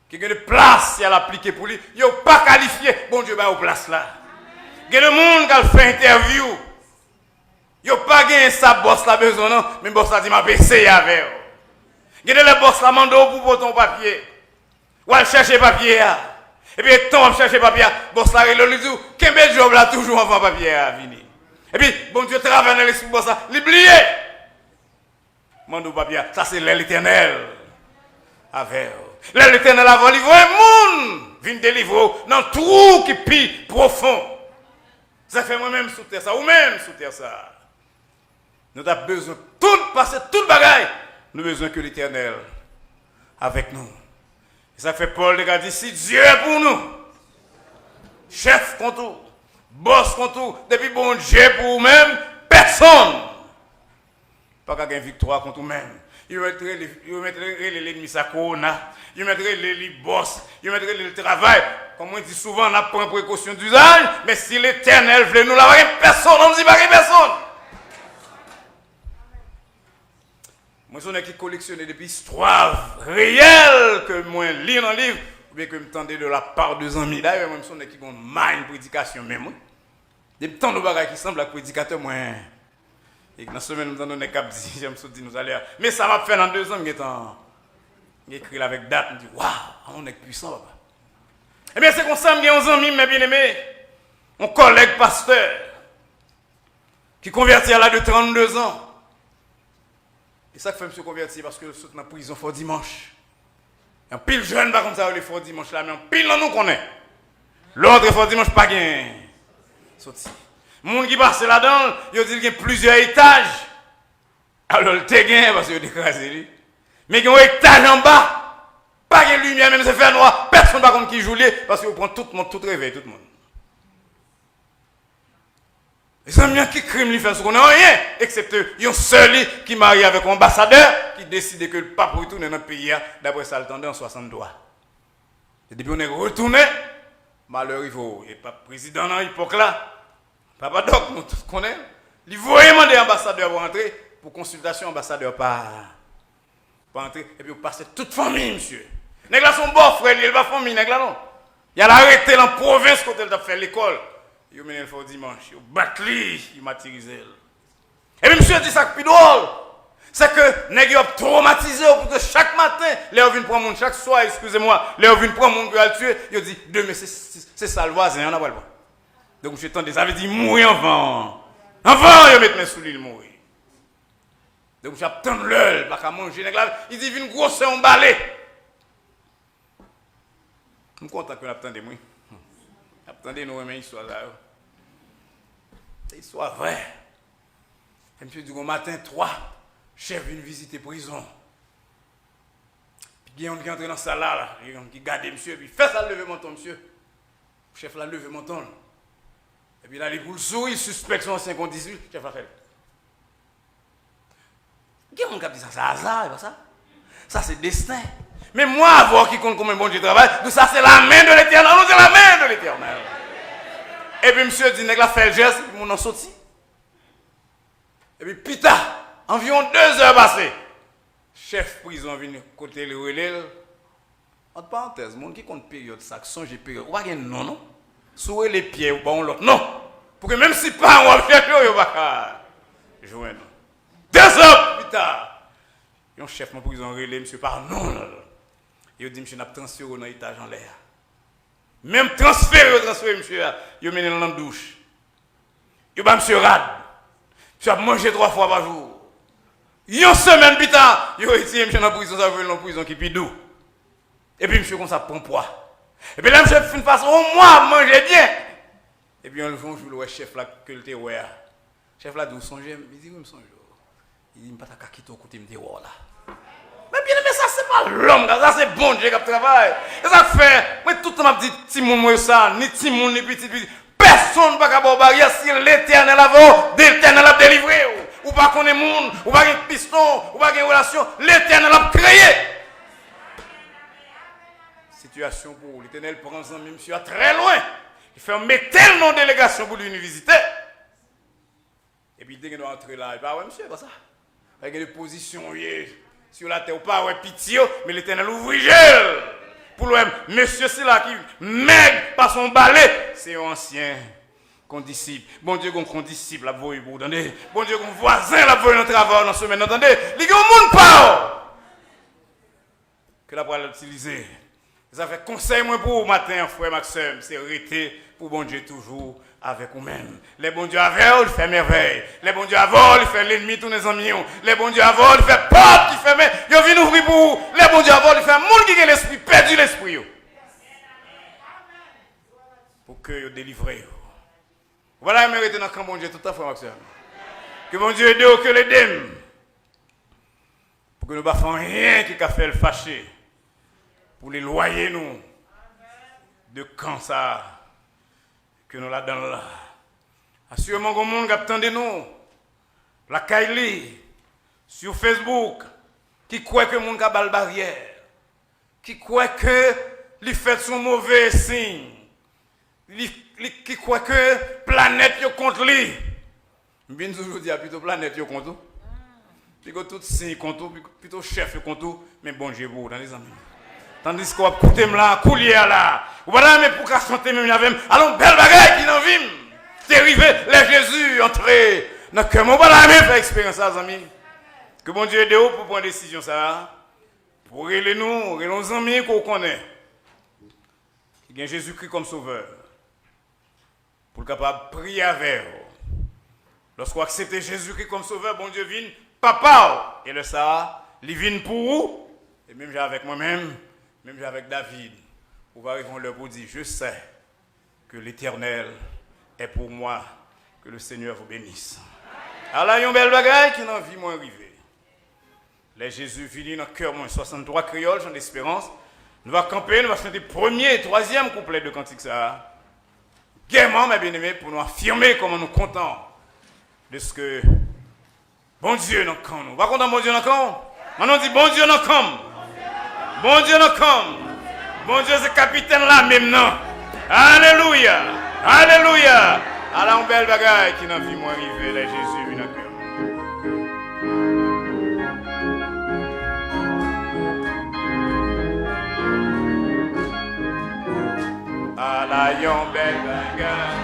qui a de place à l'appliquer pour lui, il n'a pas qualifié, bon Dieu, bah, aux place là. Il y a des gens qui ont fait interview. Ils n'ont pas gagné sa boss là besoin, non? Mais boss là dit, m'a essayé avec. Il y a des boss là mando pour porter ton papier. Ou aller chercher papier. Et puis, tant va chercher papier, boss là, il lui dit, quel bel job là, toujours avant papier à venir. Et puis, bon Dieu, travaille dans l'esprit boss là, l'oublier. Mando papier, ça c'est l'Éternel. avec eux. Là, l'Éternel a livré un monde, vient délivrer dans trou qui pille profond. Ça fait moi-même sous terre ça, ou même sous terre ça. Nous avons besoin de tout passer, toute bagaille. Nous avons besoin que l'Éternel avec nous. Et ça fait Paul qui a dit, si Dieu est pour nous, chef contre tout, boss contre tout, depuis bon Dieu pour vous-même, personne. Pas qu'à gagner victoire contre vous-même. Il mettrait l'ennemi sa corona, il mettrait les boss, il mettrait le travail. Comme on dit souvent, on a pris précaution d'usage, mais si l'Éternel veut nous l'avoir, personne, on ne dit pas personne. Moi, je suis qui collectionne des histoires réelles que moi lis dans le livre, ou bien que je me tendais de la part de amis. D'ailleurs, moi, je suis qui ont une prédication même. Des temps de bagages qui semblent à prédicateur, moi. Et dans la semaine, nous avons des cap dit, je me suis dit, nous allons. Mais ça m'a fait dans 2 ans, j'ai écrit avec date, je me dis, waouh, on est puissant, papa. Eh bien, c'est comme ça, j'ai 11 amis, mes bien-aimés, mon collègue pasteur, qui convertit à l'âge de 32 ans. Et ça que fait monsieur convertir parce que je suis dans la prison fort dimanche. Un pile jeune pas comme ça le fort dimanche là, mais un pile dans nous connaît. L'autre fort dimanche pas gain. Sorti. Monde qui passe là-dedans, il dit qu'il y a plusieurs étages. Alors le te gain parce que il écrasé lui. Mais il y a un étage en bas. Pas de lumière même c'est fait noir, personne pas comme qui joue parce que vous prend tout le monde tout réveil tout le monde. Les amis qui crime lui fait ce qu'on n'a rien, excepté un seul qui marie avec un ambassadeur qui décide que le pape retourne dans notre pays d'après ça le temps en 63. Et depuis on est retourné, malheur il faut, et pas président dans l'époque là, papa doc, nous tous connaissons, il faut demander ambassadeur pour entrer, pour consultation ambassadeur pas entrer, et puis vous passez toute famille, monsieur. Nèg là son beau frère, il va famille, nèg là non. Il a arrêté dans la province quand il a fait l'école. Il m'a mené le dimanche, il bat lui, il m'a tiré. Et puis monsieur dit ça plus drôle. C'est que nèg a traumatisé pour que chaque matin, les viennent prendre monde chaque soir, excusez-moi, les viennent prendre monde pour le tuer, il dit demain c'est ça le voisin, on a pas le. Donc monsieur tendez, ça veut dire mourir avant. Avant il mettre mes sous l'île mourir. Donc monsieur attend l'heure, pas qu'à manger nèg là, il dit vinn grosse on balai. Je suis content que nous attendons moi. Attendez nous remettre histoire là. C'est histoire vraie. Et monsieur dit au matin 3, chef vient visiter prison. Puis il y a un qui entre dans la salle là, qui garde monsieur, puis fait ça lever menton monsieur. Le chef l'a levé menton. Et puis là il pour le sourire, suspect son ancien condition, chef a fait. Il y a un qui dit ça, c'est hasard, pas ça. Ça c'est destin. Mais moi, avoir qui compte comme bon Dieu travaille, tout ça c'est la main de l'Éternel. Non, c'est la main de l'Éternel. Et puis monsieur dit, nèg la fait le geste, puis mon en sorti. Et puis pita, environ 2 heures passées, chef prison venu côté le relais. Entre parenthèses, monde qui compte période, ça, songe période. Ou pas non, non. Sourer les pieds ou bon l'autre. Non. Pour que même si pas on va faire il va pas joindre. 2 heures plus tard, un chef de prison relais, monsieur par non, non. Il dit, monsieur, n'a pas transféré dans l'étage en l'air. Même transféré, monsieur, il mené dans la douche. Il va monsieur rad. Monsieur a mangé 3 fois par jour. Une semaine plus tard, il a dit, monsieur, dans la prison, ça veut une prison qui est doux. Et puis, monsieur, comme ça, prend poids. Et puis là, monsieur, fait une façon, au moins, manger bien. Et puis, un jour, le chef là, que le terroir. Chef là, d'où songez, il dit, oui, me songe. Il dit, je ne peux pas quitter au côté de terroir là. Mais bien aimé, ça c'est pas l'homme, ça c'est bon Dieu qui travaille. Et ça fait, moi tout le temps m'a dit, Timon, moi ça, ni Timon, ni petit. Personne ne va pas barrière si l'Éternel a l'Éternel a délivré. Ou pas qu'on est monde, ou pas un piston, ou pas une relation, l'Éternel a créé. Situation pour l'Éternel prend un monsieur à très loin. Il fait mettre tellement de délégation pour lui visiter. Et puis dès qu'il doit entrer là, il va, ouais monsieur, pas ça. Avec des positions, sur la terre, ou pas, ouais, pitié, mais l'Éternel ouvre gel. Pour le monsieur, c'est là qui maigre par son balai. C'est un ancien condisciple. Bon Dieu, qu'on condisciple, la voix, vous entendez? Bon Dieu, qu'on voisin, la voix, dans le travail, dans ce semaine, entendez? Les gars, au monde pas. Que la parole l'utiliser. Ça fait conseil, moi, pour vous, matin, frère Maxime, c'est arrêter pour bon Dieu toujours avec vous-même. Les bons dieux avec eux, ils font merveille. Les bons dieux avec eux, ils font l'ennemi, tous les amis. Les bons dieux avec eux, ils font porte qui ferment. Ils viennent ouvrir pour vous. Les bons dieux avec eux, ils font a l'esprit, perdu l'esprit. Pour que vous délivrez. Voilà, mérite dans le camp, bon Dieu, tout à fait, Maxime. Que bon Dieu aide que les dèmes. Pour que nous ne fassions rien qui a fait le fâcher. Pour les loyer, nous. De quand ça. Que nous la donnons là. Assurément, le monde qui attend de nous. La Kylie. Sur Facebook. Qui croit que le monde a balle barrière. Qui croit que les fêtes sont mauvais signes. Qui croit que planète est contre lui. Je viens toujours dire plutôt planète est contre. Plutôt tout signe contre, plutôt chef contre, mais bon Dieu vous dans les amis. Tandis qu'on écoute là, coulier là. Voilà mais pour qu'à chanter même avec allons belle bagaille qui n'en vime. C'est arrivé les Jésus entrer dans cœur mon voilà même faire expérience ça amis. Que bon Dieu aide pour prendre décision ça. Pour relever nous, nos amis qu'on connaît. Il y a Jésus-Christ comme sauveur. Pour capable prier avec vous. Lorsqu'on accepte Jésus-Christ comme sauveur, bon Dieu vient, papa, et le ça, il vient pour vous, et même avec moi-même, même avec David, on va arriver leur pour dire, je sais que l'Éternel est pour moi, que le Seigneur vous bénisse. Alors, il y a une belle bagaille qui n'a vie moins arriver. Les Jésus vient dans le cœur, moins 63 créoles, j'en espérance. Nous allons camper, nous allons chanter le premier et troisième couplet de Cantique ça. Gaiement, mes bien-aimés, pour nous affirmer comment nous comptons de ce que bon Dieu nous camp nous. Pas content bon Dieu nous camp. Maintenant on dit bon Dieu nous camp. Bon Dieu nous camp. Bon Dieu c'est capitaine là même non. Alléluia. Alléluia. Alors une belle bagaille qui n'a vu moi arriver les Jésus vient dans cœur. Alors une belle bagaille.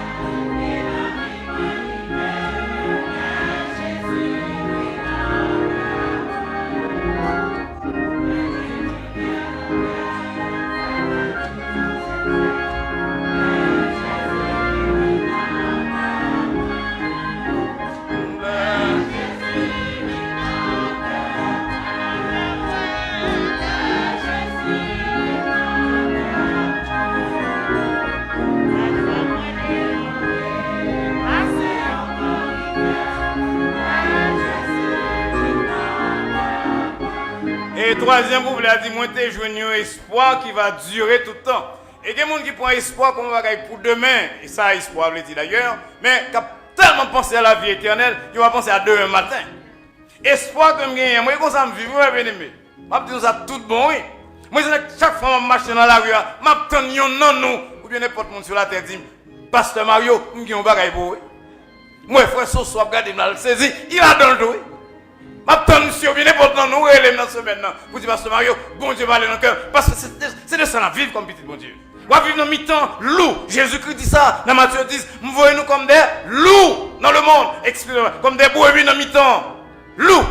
Et troisième groupe, il a dit, moi, t'es joué un espoir qui va durer tout le temps. Et il y a des gens qui prennent espoir comme on va pour demain, et ça, espoir, je le dis d'ailleurs, mais qui a tellement pensé à la vie éternelle, il va penser à demain matin. Espoir que je gagne, moi, comme ça, je vis, moi, bien aimé. Je dis ça tout bon, oui. Moi, chaque fois que je marche dans la rue, je m'attends non, nous, ou bien n'importe monde sur la terre dit, Pasteur Mario, je suis un bagage pour vous. Moi, frère Soso, je regarde, je le saisis, il a dans le dos. Maintenant, monsieur, bien important, nous relèvons dans ce maintenant. Vous dites, Pasteur Mario, bon Dieu va aller dans le cœur. Parce que c'est de ça, vivre comme petit bon Dieu. On va vivre dans mi-temps, loup. Jésus-Christ dit ça, dans Matthieu 10, vous voyez nous comme des loups dans le monde. Excusez-moi, comme des brebis dans mi-temps. Loup.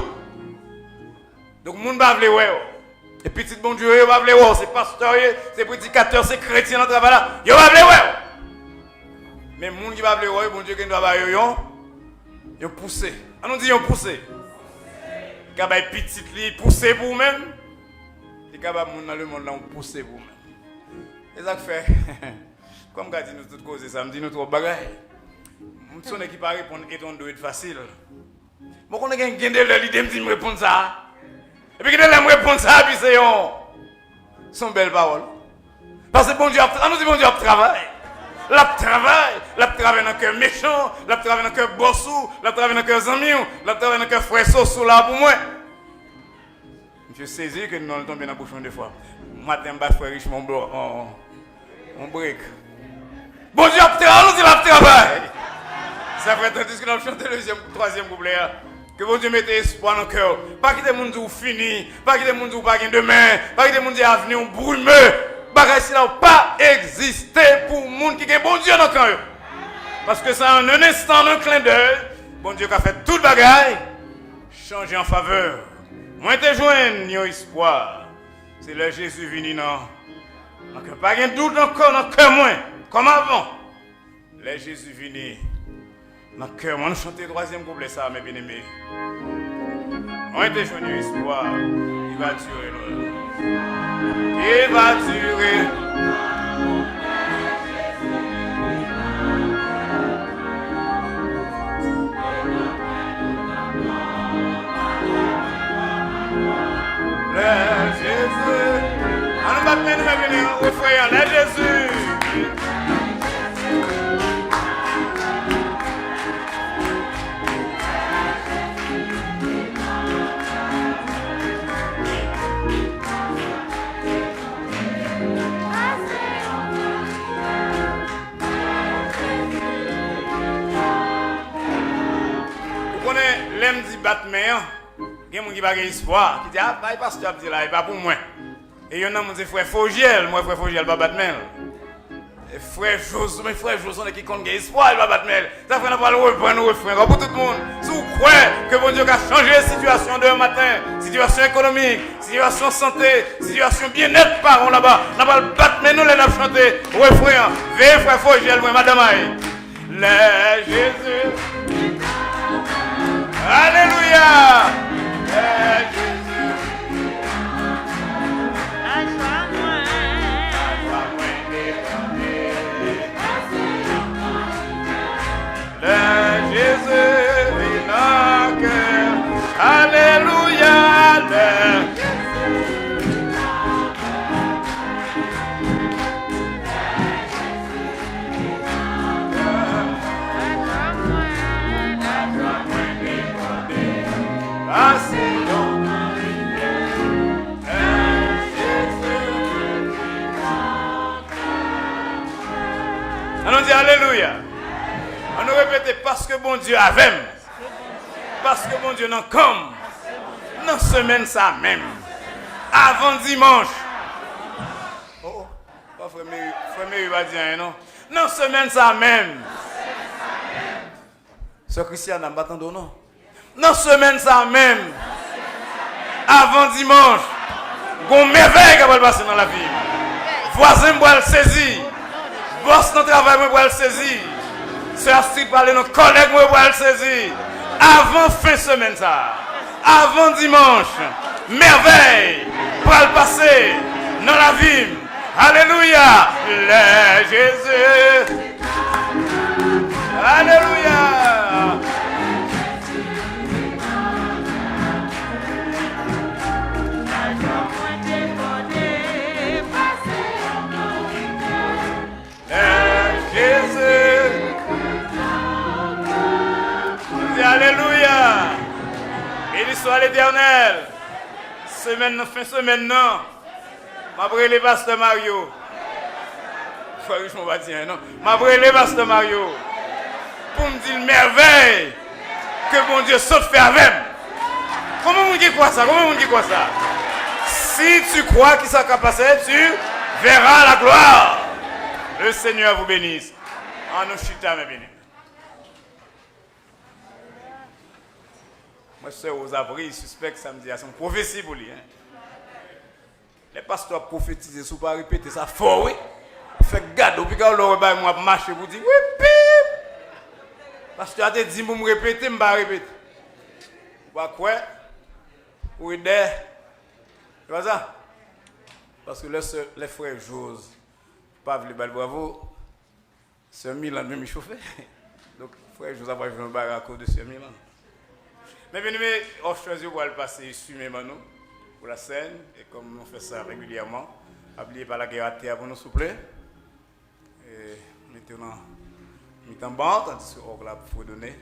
Donc, le monde va vouloir ouais. Et petit bon Dieu, il va vouloir ouais. C'est pasteur, c'est prédicateur, c'est chrétien dans le travail là. Il va vouloir ouais. Mais le monde qui va vouloir ouais, bon Dieu, qui doit avoir il a poussé. On nous dit, il a poussé. Quand vous avez petit li, poussez vous-même. Et quand vous dans le monde là, on poussez vous-même. Et ça fait, comme je dis nous toutes causes, ça me dit nous trop bagaille. Je suis qui pas répondre et on doit être facile. Moi, quand on a gagné de l'idée, me dit me répondre ça. Et puis quand elle me répondre ça, puis c'est son belle parole. Parce que bon Dieu, on nous dit bon Dieu travaille. La travaille dans le cœur méchant, la travaille dans le cœur bossou, la travaille dans le cœur zami, la travaille dans le cœur frère sous là pour moi. Je saisis que nous allons tomber dans la bouche des fois. Matin, je frère riche, mon break. Bon Dieu, on nous dit la travail. Ça fait tandis que nous chantons le troisième couplet. Que bon Dieu mette espoir dans le cœur. Pas que des gens qui fini, pas que des gens qui pas demain, pas que des gens qui ont avenir brumeux. Bagay si là pas exister pour les gens qui ont bon Dieu dans le cœur. Parce que c'est en un instant, un clin d'œil, bon Dieu qui a fait toute bagaille, changer en faveur. Moi, je te joins un espoir. C'est le Jésus venu dans le cœur. Pas de doute encore dans le cœur, moins, comme avant. Le Jésus venu dans le cœur. Moi, nous chantons le troisième couplet, ça, mes bien-aimés. Moi, je te joins un espoir. va durer, nous. Qui va durer. Le Jésus. On nous bat maintenant, au frère, le Jésus. L'aime dit Batman, il y a des gens qui n'ont pas espoir, qui disent ah, bah, pasteur dit là, il pas pour moi. Et il y en a qui disent frère Fogiel, moi frère Fogiel, pas Batman. Et frère Josué, mais frère Josué qui compte espoir, il va Batman. Ça fait pas le reprendre frère pour tout le monde. Si vous croyez que bon Dieu a changé la situation de matin, situation économique, situation santé, situation bien-être par on là-bas, on va le Batman nous les a chanté. Ouais frère, veillez frère Fogiel, moi madame Aïe. Le Jésus. Alléluia! Jésus. Le Jésus est dans cœur. Alléluia! On dit Alléluia. On nous répète parce que bon Dieu avait. Parce que bon Dieu non comme. Dans semaine ça même. Avant dimanche. Oh, pas frère va dire non. Dans semaine ça même. Ce Christian n'a pas attendu non. Dans semaine ça même. Avant dimanche. Gon merveille qui va passer dans la vie. Voisin va le saisir. Boss dans travail moi va le saisir. Sœur Astrid parler nos collègues moi va le saisir. Avant fin semaine ça. Avant dimanche. Merveille pour le passer dans la vie. Alléluia. Le Jésus. Alléluia. Jésus. Alléluia. Béni soit l'Éternel. Semaine, fin semaine, non. M'abré les pasteur Mario. Je vais dire, non. M'abré les pasteur Mario. Pour me dire merveille que bon Dieu saute fait avec. Comment on dit quoi ça? Comment on dit quoi ça? Si tu crois qu'il s'est capacité, tu verras la gloire. Le Seigneur vous bénisse. En nous chita, mes bénis. Moi, je suis aux abris, suspect que ça me dit, c'est une prophétie pour lui. Hein? Les pasteurs prophétisent, si vous ne pas répéter ça fort, oui. Faites garde, puis quand on va moi marcher, vous dites, oui, pip. Pasteur a dit, vous me répéter, je ne vais pas répéter. Vous voyez quoi? Oui, c'est pas ça? Parce que les frères Jose, pas le bal bravo, c'est Milan même chauffé. Donc, frère Jose a pas joué un bar à cause de ce Milan. Mais bien, on choisit pour le passer sur mes manos pour la scène, et comme on fait ça régulièrement, n'oubliez pas la guerre à terre pour nous, s'il vous plaît. Et maintenant, en bas, tandis qu'on va vous donner.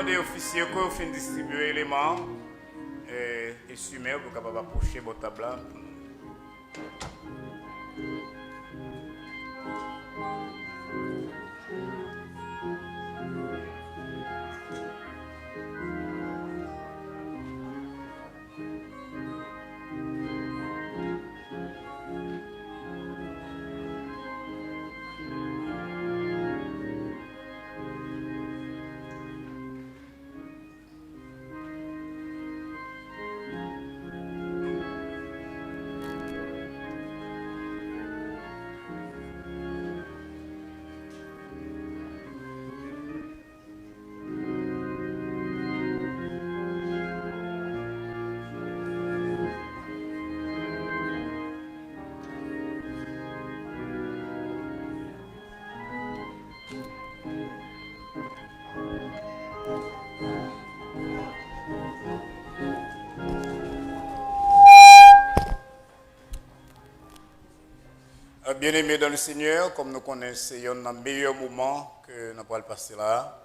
Des officiers qui ont fait distribuer les éléments et sumer pour capable approcher votre table. Bien-aimés dans le Seigneur, comme nous connaissons, il y a un meilleur moment que nous allons passer là.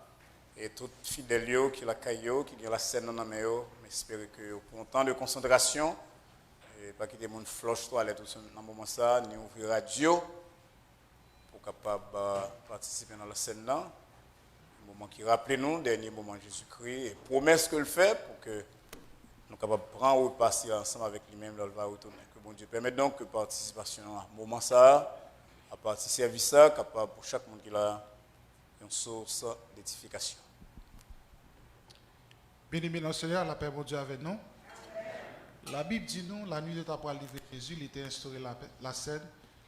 Et tout fidèle qui la caillou, qui a la scène dans la main, j'espère que pour un temps de concentration, et pas quitter mon flush toilette dans le moment ça, ni ouvrir radio pour capable participer dans la scène là. Un moment qui rappelle nous, dernier moment de Jésus-Christ, et promesse que le fait pour que nous soyons capables de prendre ou passer ensemble avec lui-même, là, il va retourner. Que bon Dieu permette donc que participation à ce moment ça, à partir de service ça, capable pour chaque monde qui a une source d'édification. Bien-aimés dans le Seigneur, la paix de Dieu avec nous. La Bible dit nous, la nuit de ta parole livré Jésus, il était instauré la scène,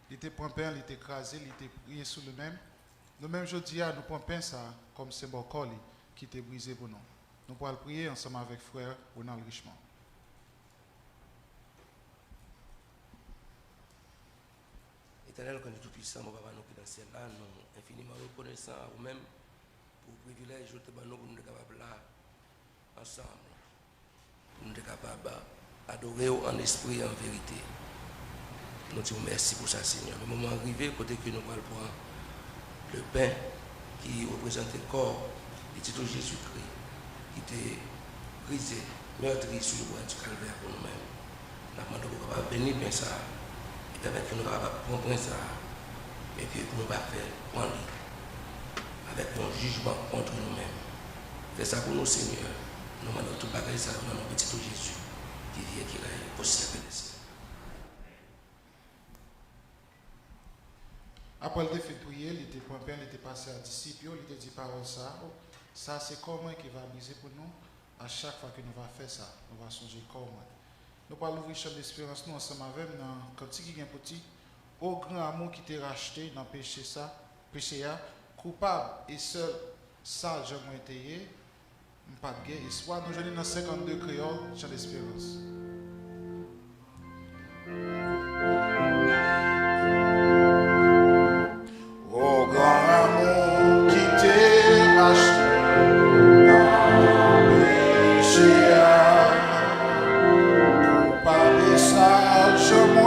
il était point pain, il était écrasé, il était prié sur le même. Nous même jeudi, nous prenons pain ça comme symbole qui était brisé pour nous. Nous pourrons prier ensemble avec frère Ronald Richemont. Éternel, quand nous tout-puissant, mon papa, nous qui dans le ciel là, nous infiniment reconnaissants à vous-même pour le privilège de nous pour nous être capables là, ensemble, pour nous être capables d'adorer en esprit et en vérité. Nous disons merci pour ça, Seigneur. Le moment arrivé, côté que nous allons prendre le pain qui représente le corps de Tito Jésus-Christ, qui était brisé, meurtri sur le bois du calvaire pour nous-mêmes. Nous demandons pour nous bénir bien ça. Permettre que nous comprenions ça, mais que nous ne pas faire en ligne, avec un jugement contre nous-mêmes. Fais ça pour nous, Seigneur. Nous demandons tout bagage ça dans notre petit Jésus, qui vient, qui règne au siècle des siècles. Après le fait prier, il était point pain, il était passé à disciples, il était dit parole ça. Ça, c'est comment qui va briser pour nous. À chaque fois que nous allons faire ça, nous allons changer comment. Nous parlons d'ouvrir champ d'espérance nous ensemble avec dans quand il y a un petit au grand amour qui t'est racheté dans péché ça péché coupable et seul ça je m'ai été pas de guerre espoir nous jeunes dans 52 créoles champ d'espérance. Au grand amour qui t'est racheté dans péché je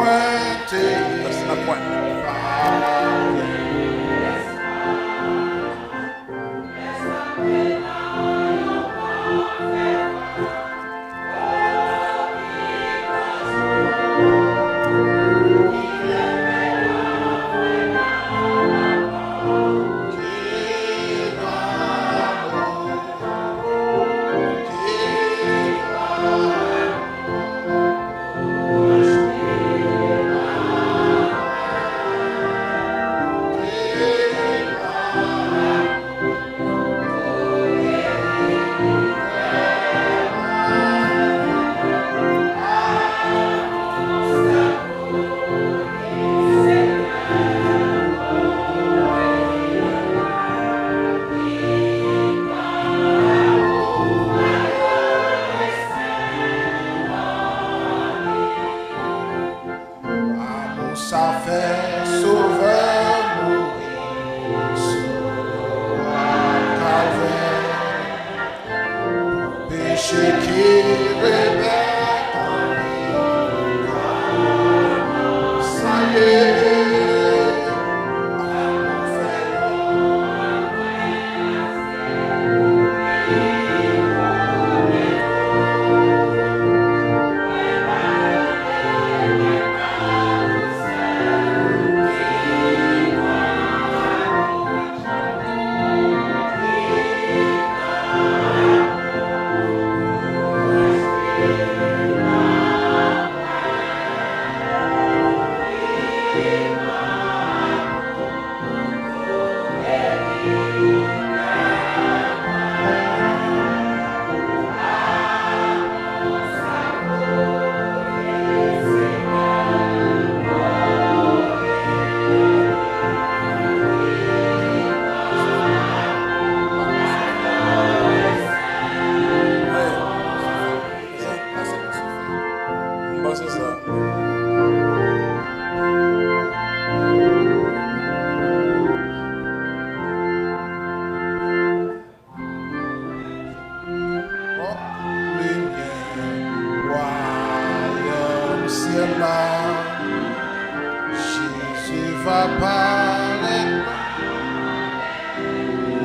Jésus va paraître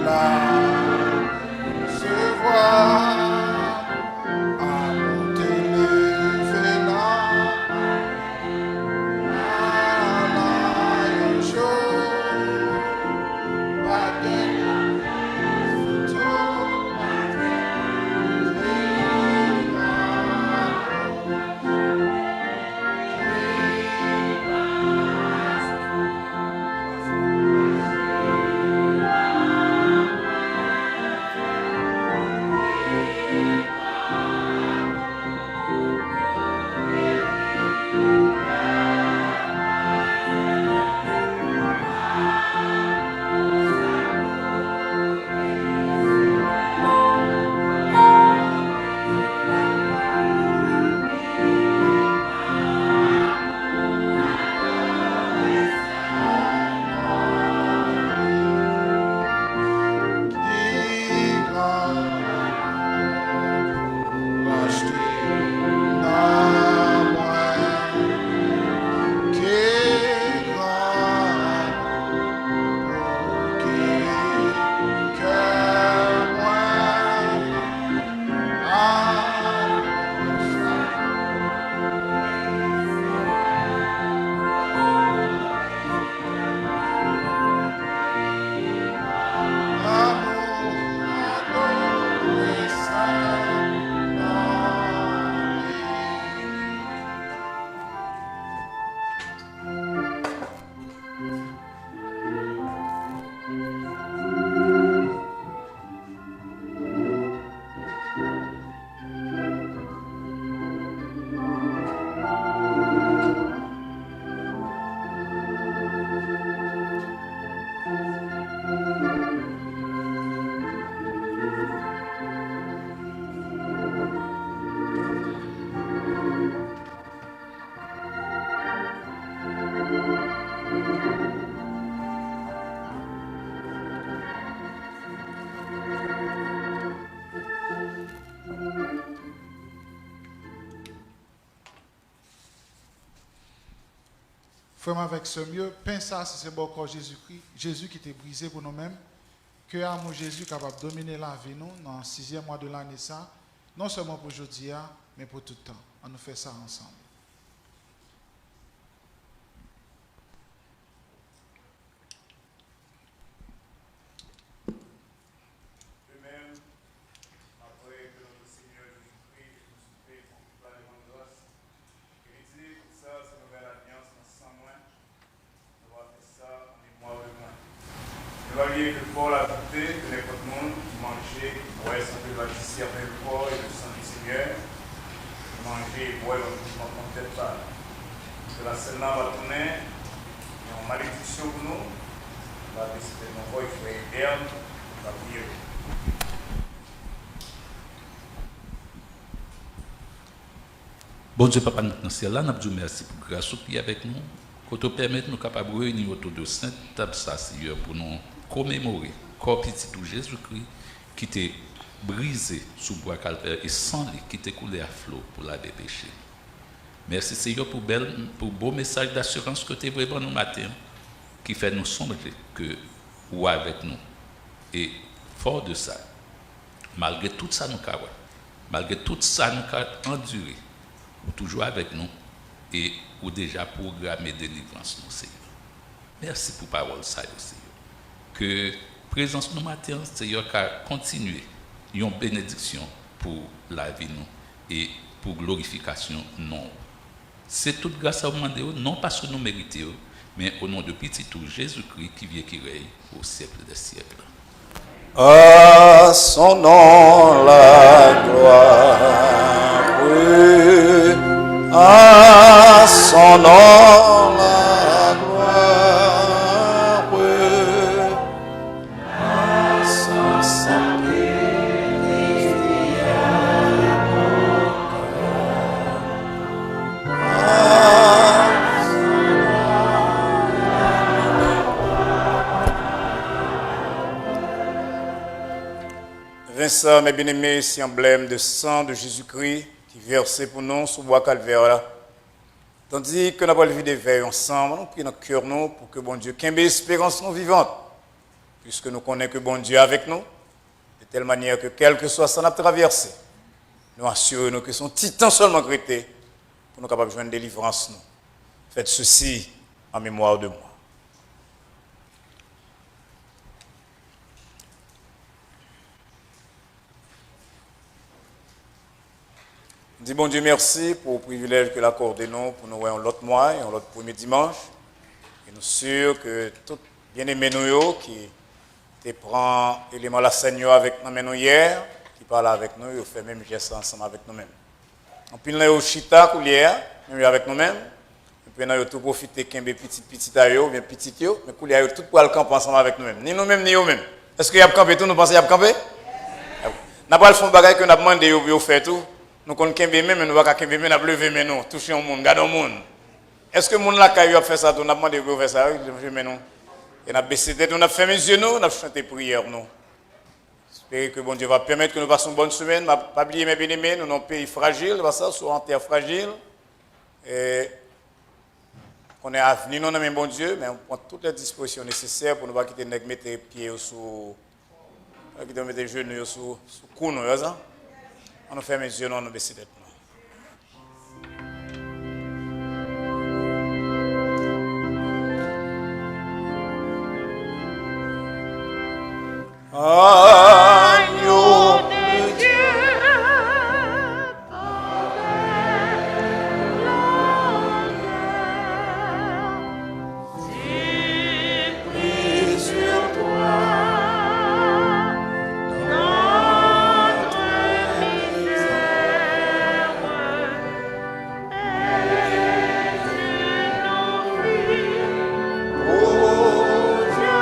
là, se voir à monter lever là, à la chose, pas de Frère, avec ce mieux, pense ça, si c'est bon corps Jésus-Christ, Jésus qui était brisé pour nous-mêmes, que amour Jésus capable de dominer la vie nous dans le 6e mois de l'année ça, non seulement pour aujourd'hui, mais pour tout le temps. On nous fait ça ensemble. Chevalier de Paul a ajouté que n'importe monde manger, boire sans que bâtisser avec le corps et le sang du Seigneur, manger et boire dans le tête pas. Que la scène là va tourner, et en malédiction pour nous, va décider de nous voir, il faut aider, va prier. Bon Dieu, Papa, nous dans ciel là, nous vous merci pour la grâce qui est avec nous. Quand tu permets nous capables de réunir autour de Sainte Table, Seigneur, pour nous commémorer corps petit tout Jésus-Christ qui était brisé sous bois calvaire et sans lui qui était coulé à flot pour la des péchés. Merci Seigneur pour beau message d'assurance que tu es vraiment nous matin qui fait nous songer que ou avec nous. Et fort de ça, malgré tout ça nous avons, malgré tout ça nous avons enduré, ou toujours avec nous et ou déjà programmé délivrance nous Seigneur. Merci pour parole ça Seigneur. Que présence nous matin Seigneur car continuer une bénédiction pour la vie nous et pour glorification non. C'est toute grâce à vous non parce que nous méritons, mais au nom de petit tout Jésus-Christ qui vient qui règne au siècle des siècles. À son nom la gloire, oui. À son nom la gloire, oui. À son sacrifice, Vincent, mes bien-aimés, c'est emblème de sang de Jésus-Christ qui versé pour nous sous bois calvaire là. Tandis que nous avons levé des veilles ensemble, nous prions notre cœur nous pour que bon Dieu qu'aime l'espérance nous vivante, puisque nous connaissons que bon Dieu est avec nous, de telle manière que quel que soit ça n'a traversé, nous assurons que son titan seulement créé pour nous capables de jouer une délivrance. Nous. Faites ceci en mémoire de moi. Dis bon Dieu merci pour le privilège que l'accordé nous pour nous voir l'autre mois et l'autre premier dimanche. Et nous sommes sûrs que tout bien-aimé nous qui te prend élément la Seigneur avec nous hier, qui parle avec nous, il fait même geste ensemble avec nous-mêmes. On peut nous au chita coulière, même avec nous-mêmes. Et puis nous avons tout profité qu'un petit ayo, bien petit yo, mais coulière tout pour le camper ensemble avec nous-mêmes. Ni nous-mêmes ni eux-mêmes. Est-ce qu'il y a campé tout nous pensons qu'il y a campé? N'a pas le fond bagage que nous demandé yo faire tout. Nous connaissons bien mais nous pas qu'un mais nous lever mais nous toucher au monde, garder au monde. Est-ce que monde là qui a fait ça, nous a demandé de faire ça, mais nous et n'a baissé tête, nous a fait mes yeux nous, on a chanté prière nous. J'espère que bon Dieu va permettre que nous passions une bonne semaine, pas oublier mes bien-aimés, nous sommes un pays fragile, ça sur en terre fragile. Et on est à venir nous dans bon Dieu, mais on prend toutes les dispositions nécessaires pour ne pas quitter mettre les pieds sous quitter mettre les genoux sous cou nous, ça. On nous fait mes yeux, on nous baisse tête. Agneau de Dieu, j'ai pris sur toi notre misère et tu nous pries, ô Dieu,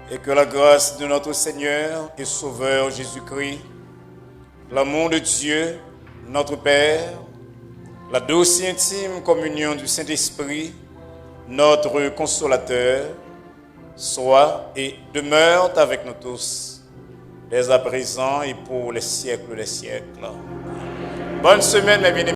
Et que la grâce de notre Seigneur et Sauveur Jésus-Christ, l'amour de Dieu, notre Père, la douce et intime communion du Saint-Esprit, notre consolateur, soit et demeure avec nous tous, dès à présent et pour les siècles des siècles. Bonne semaine, mes bien-aimés.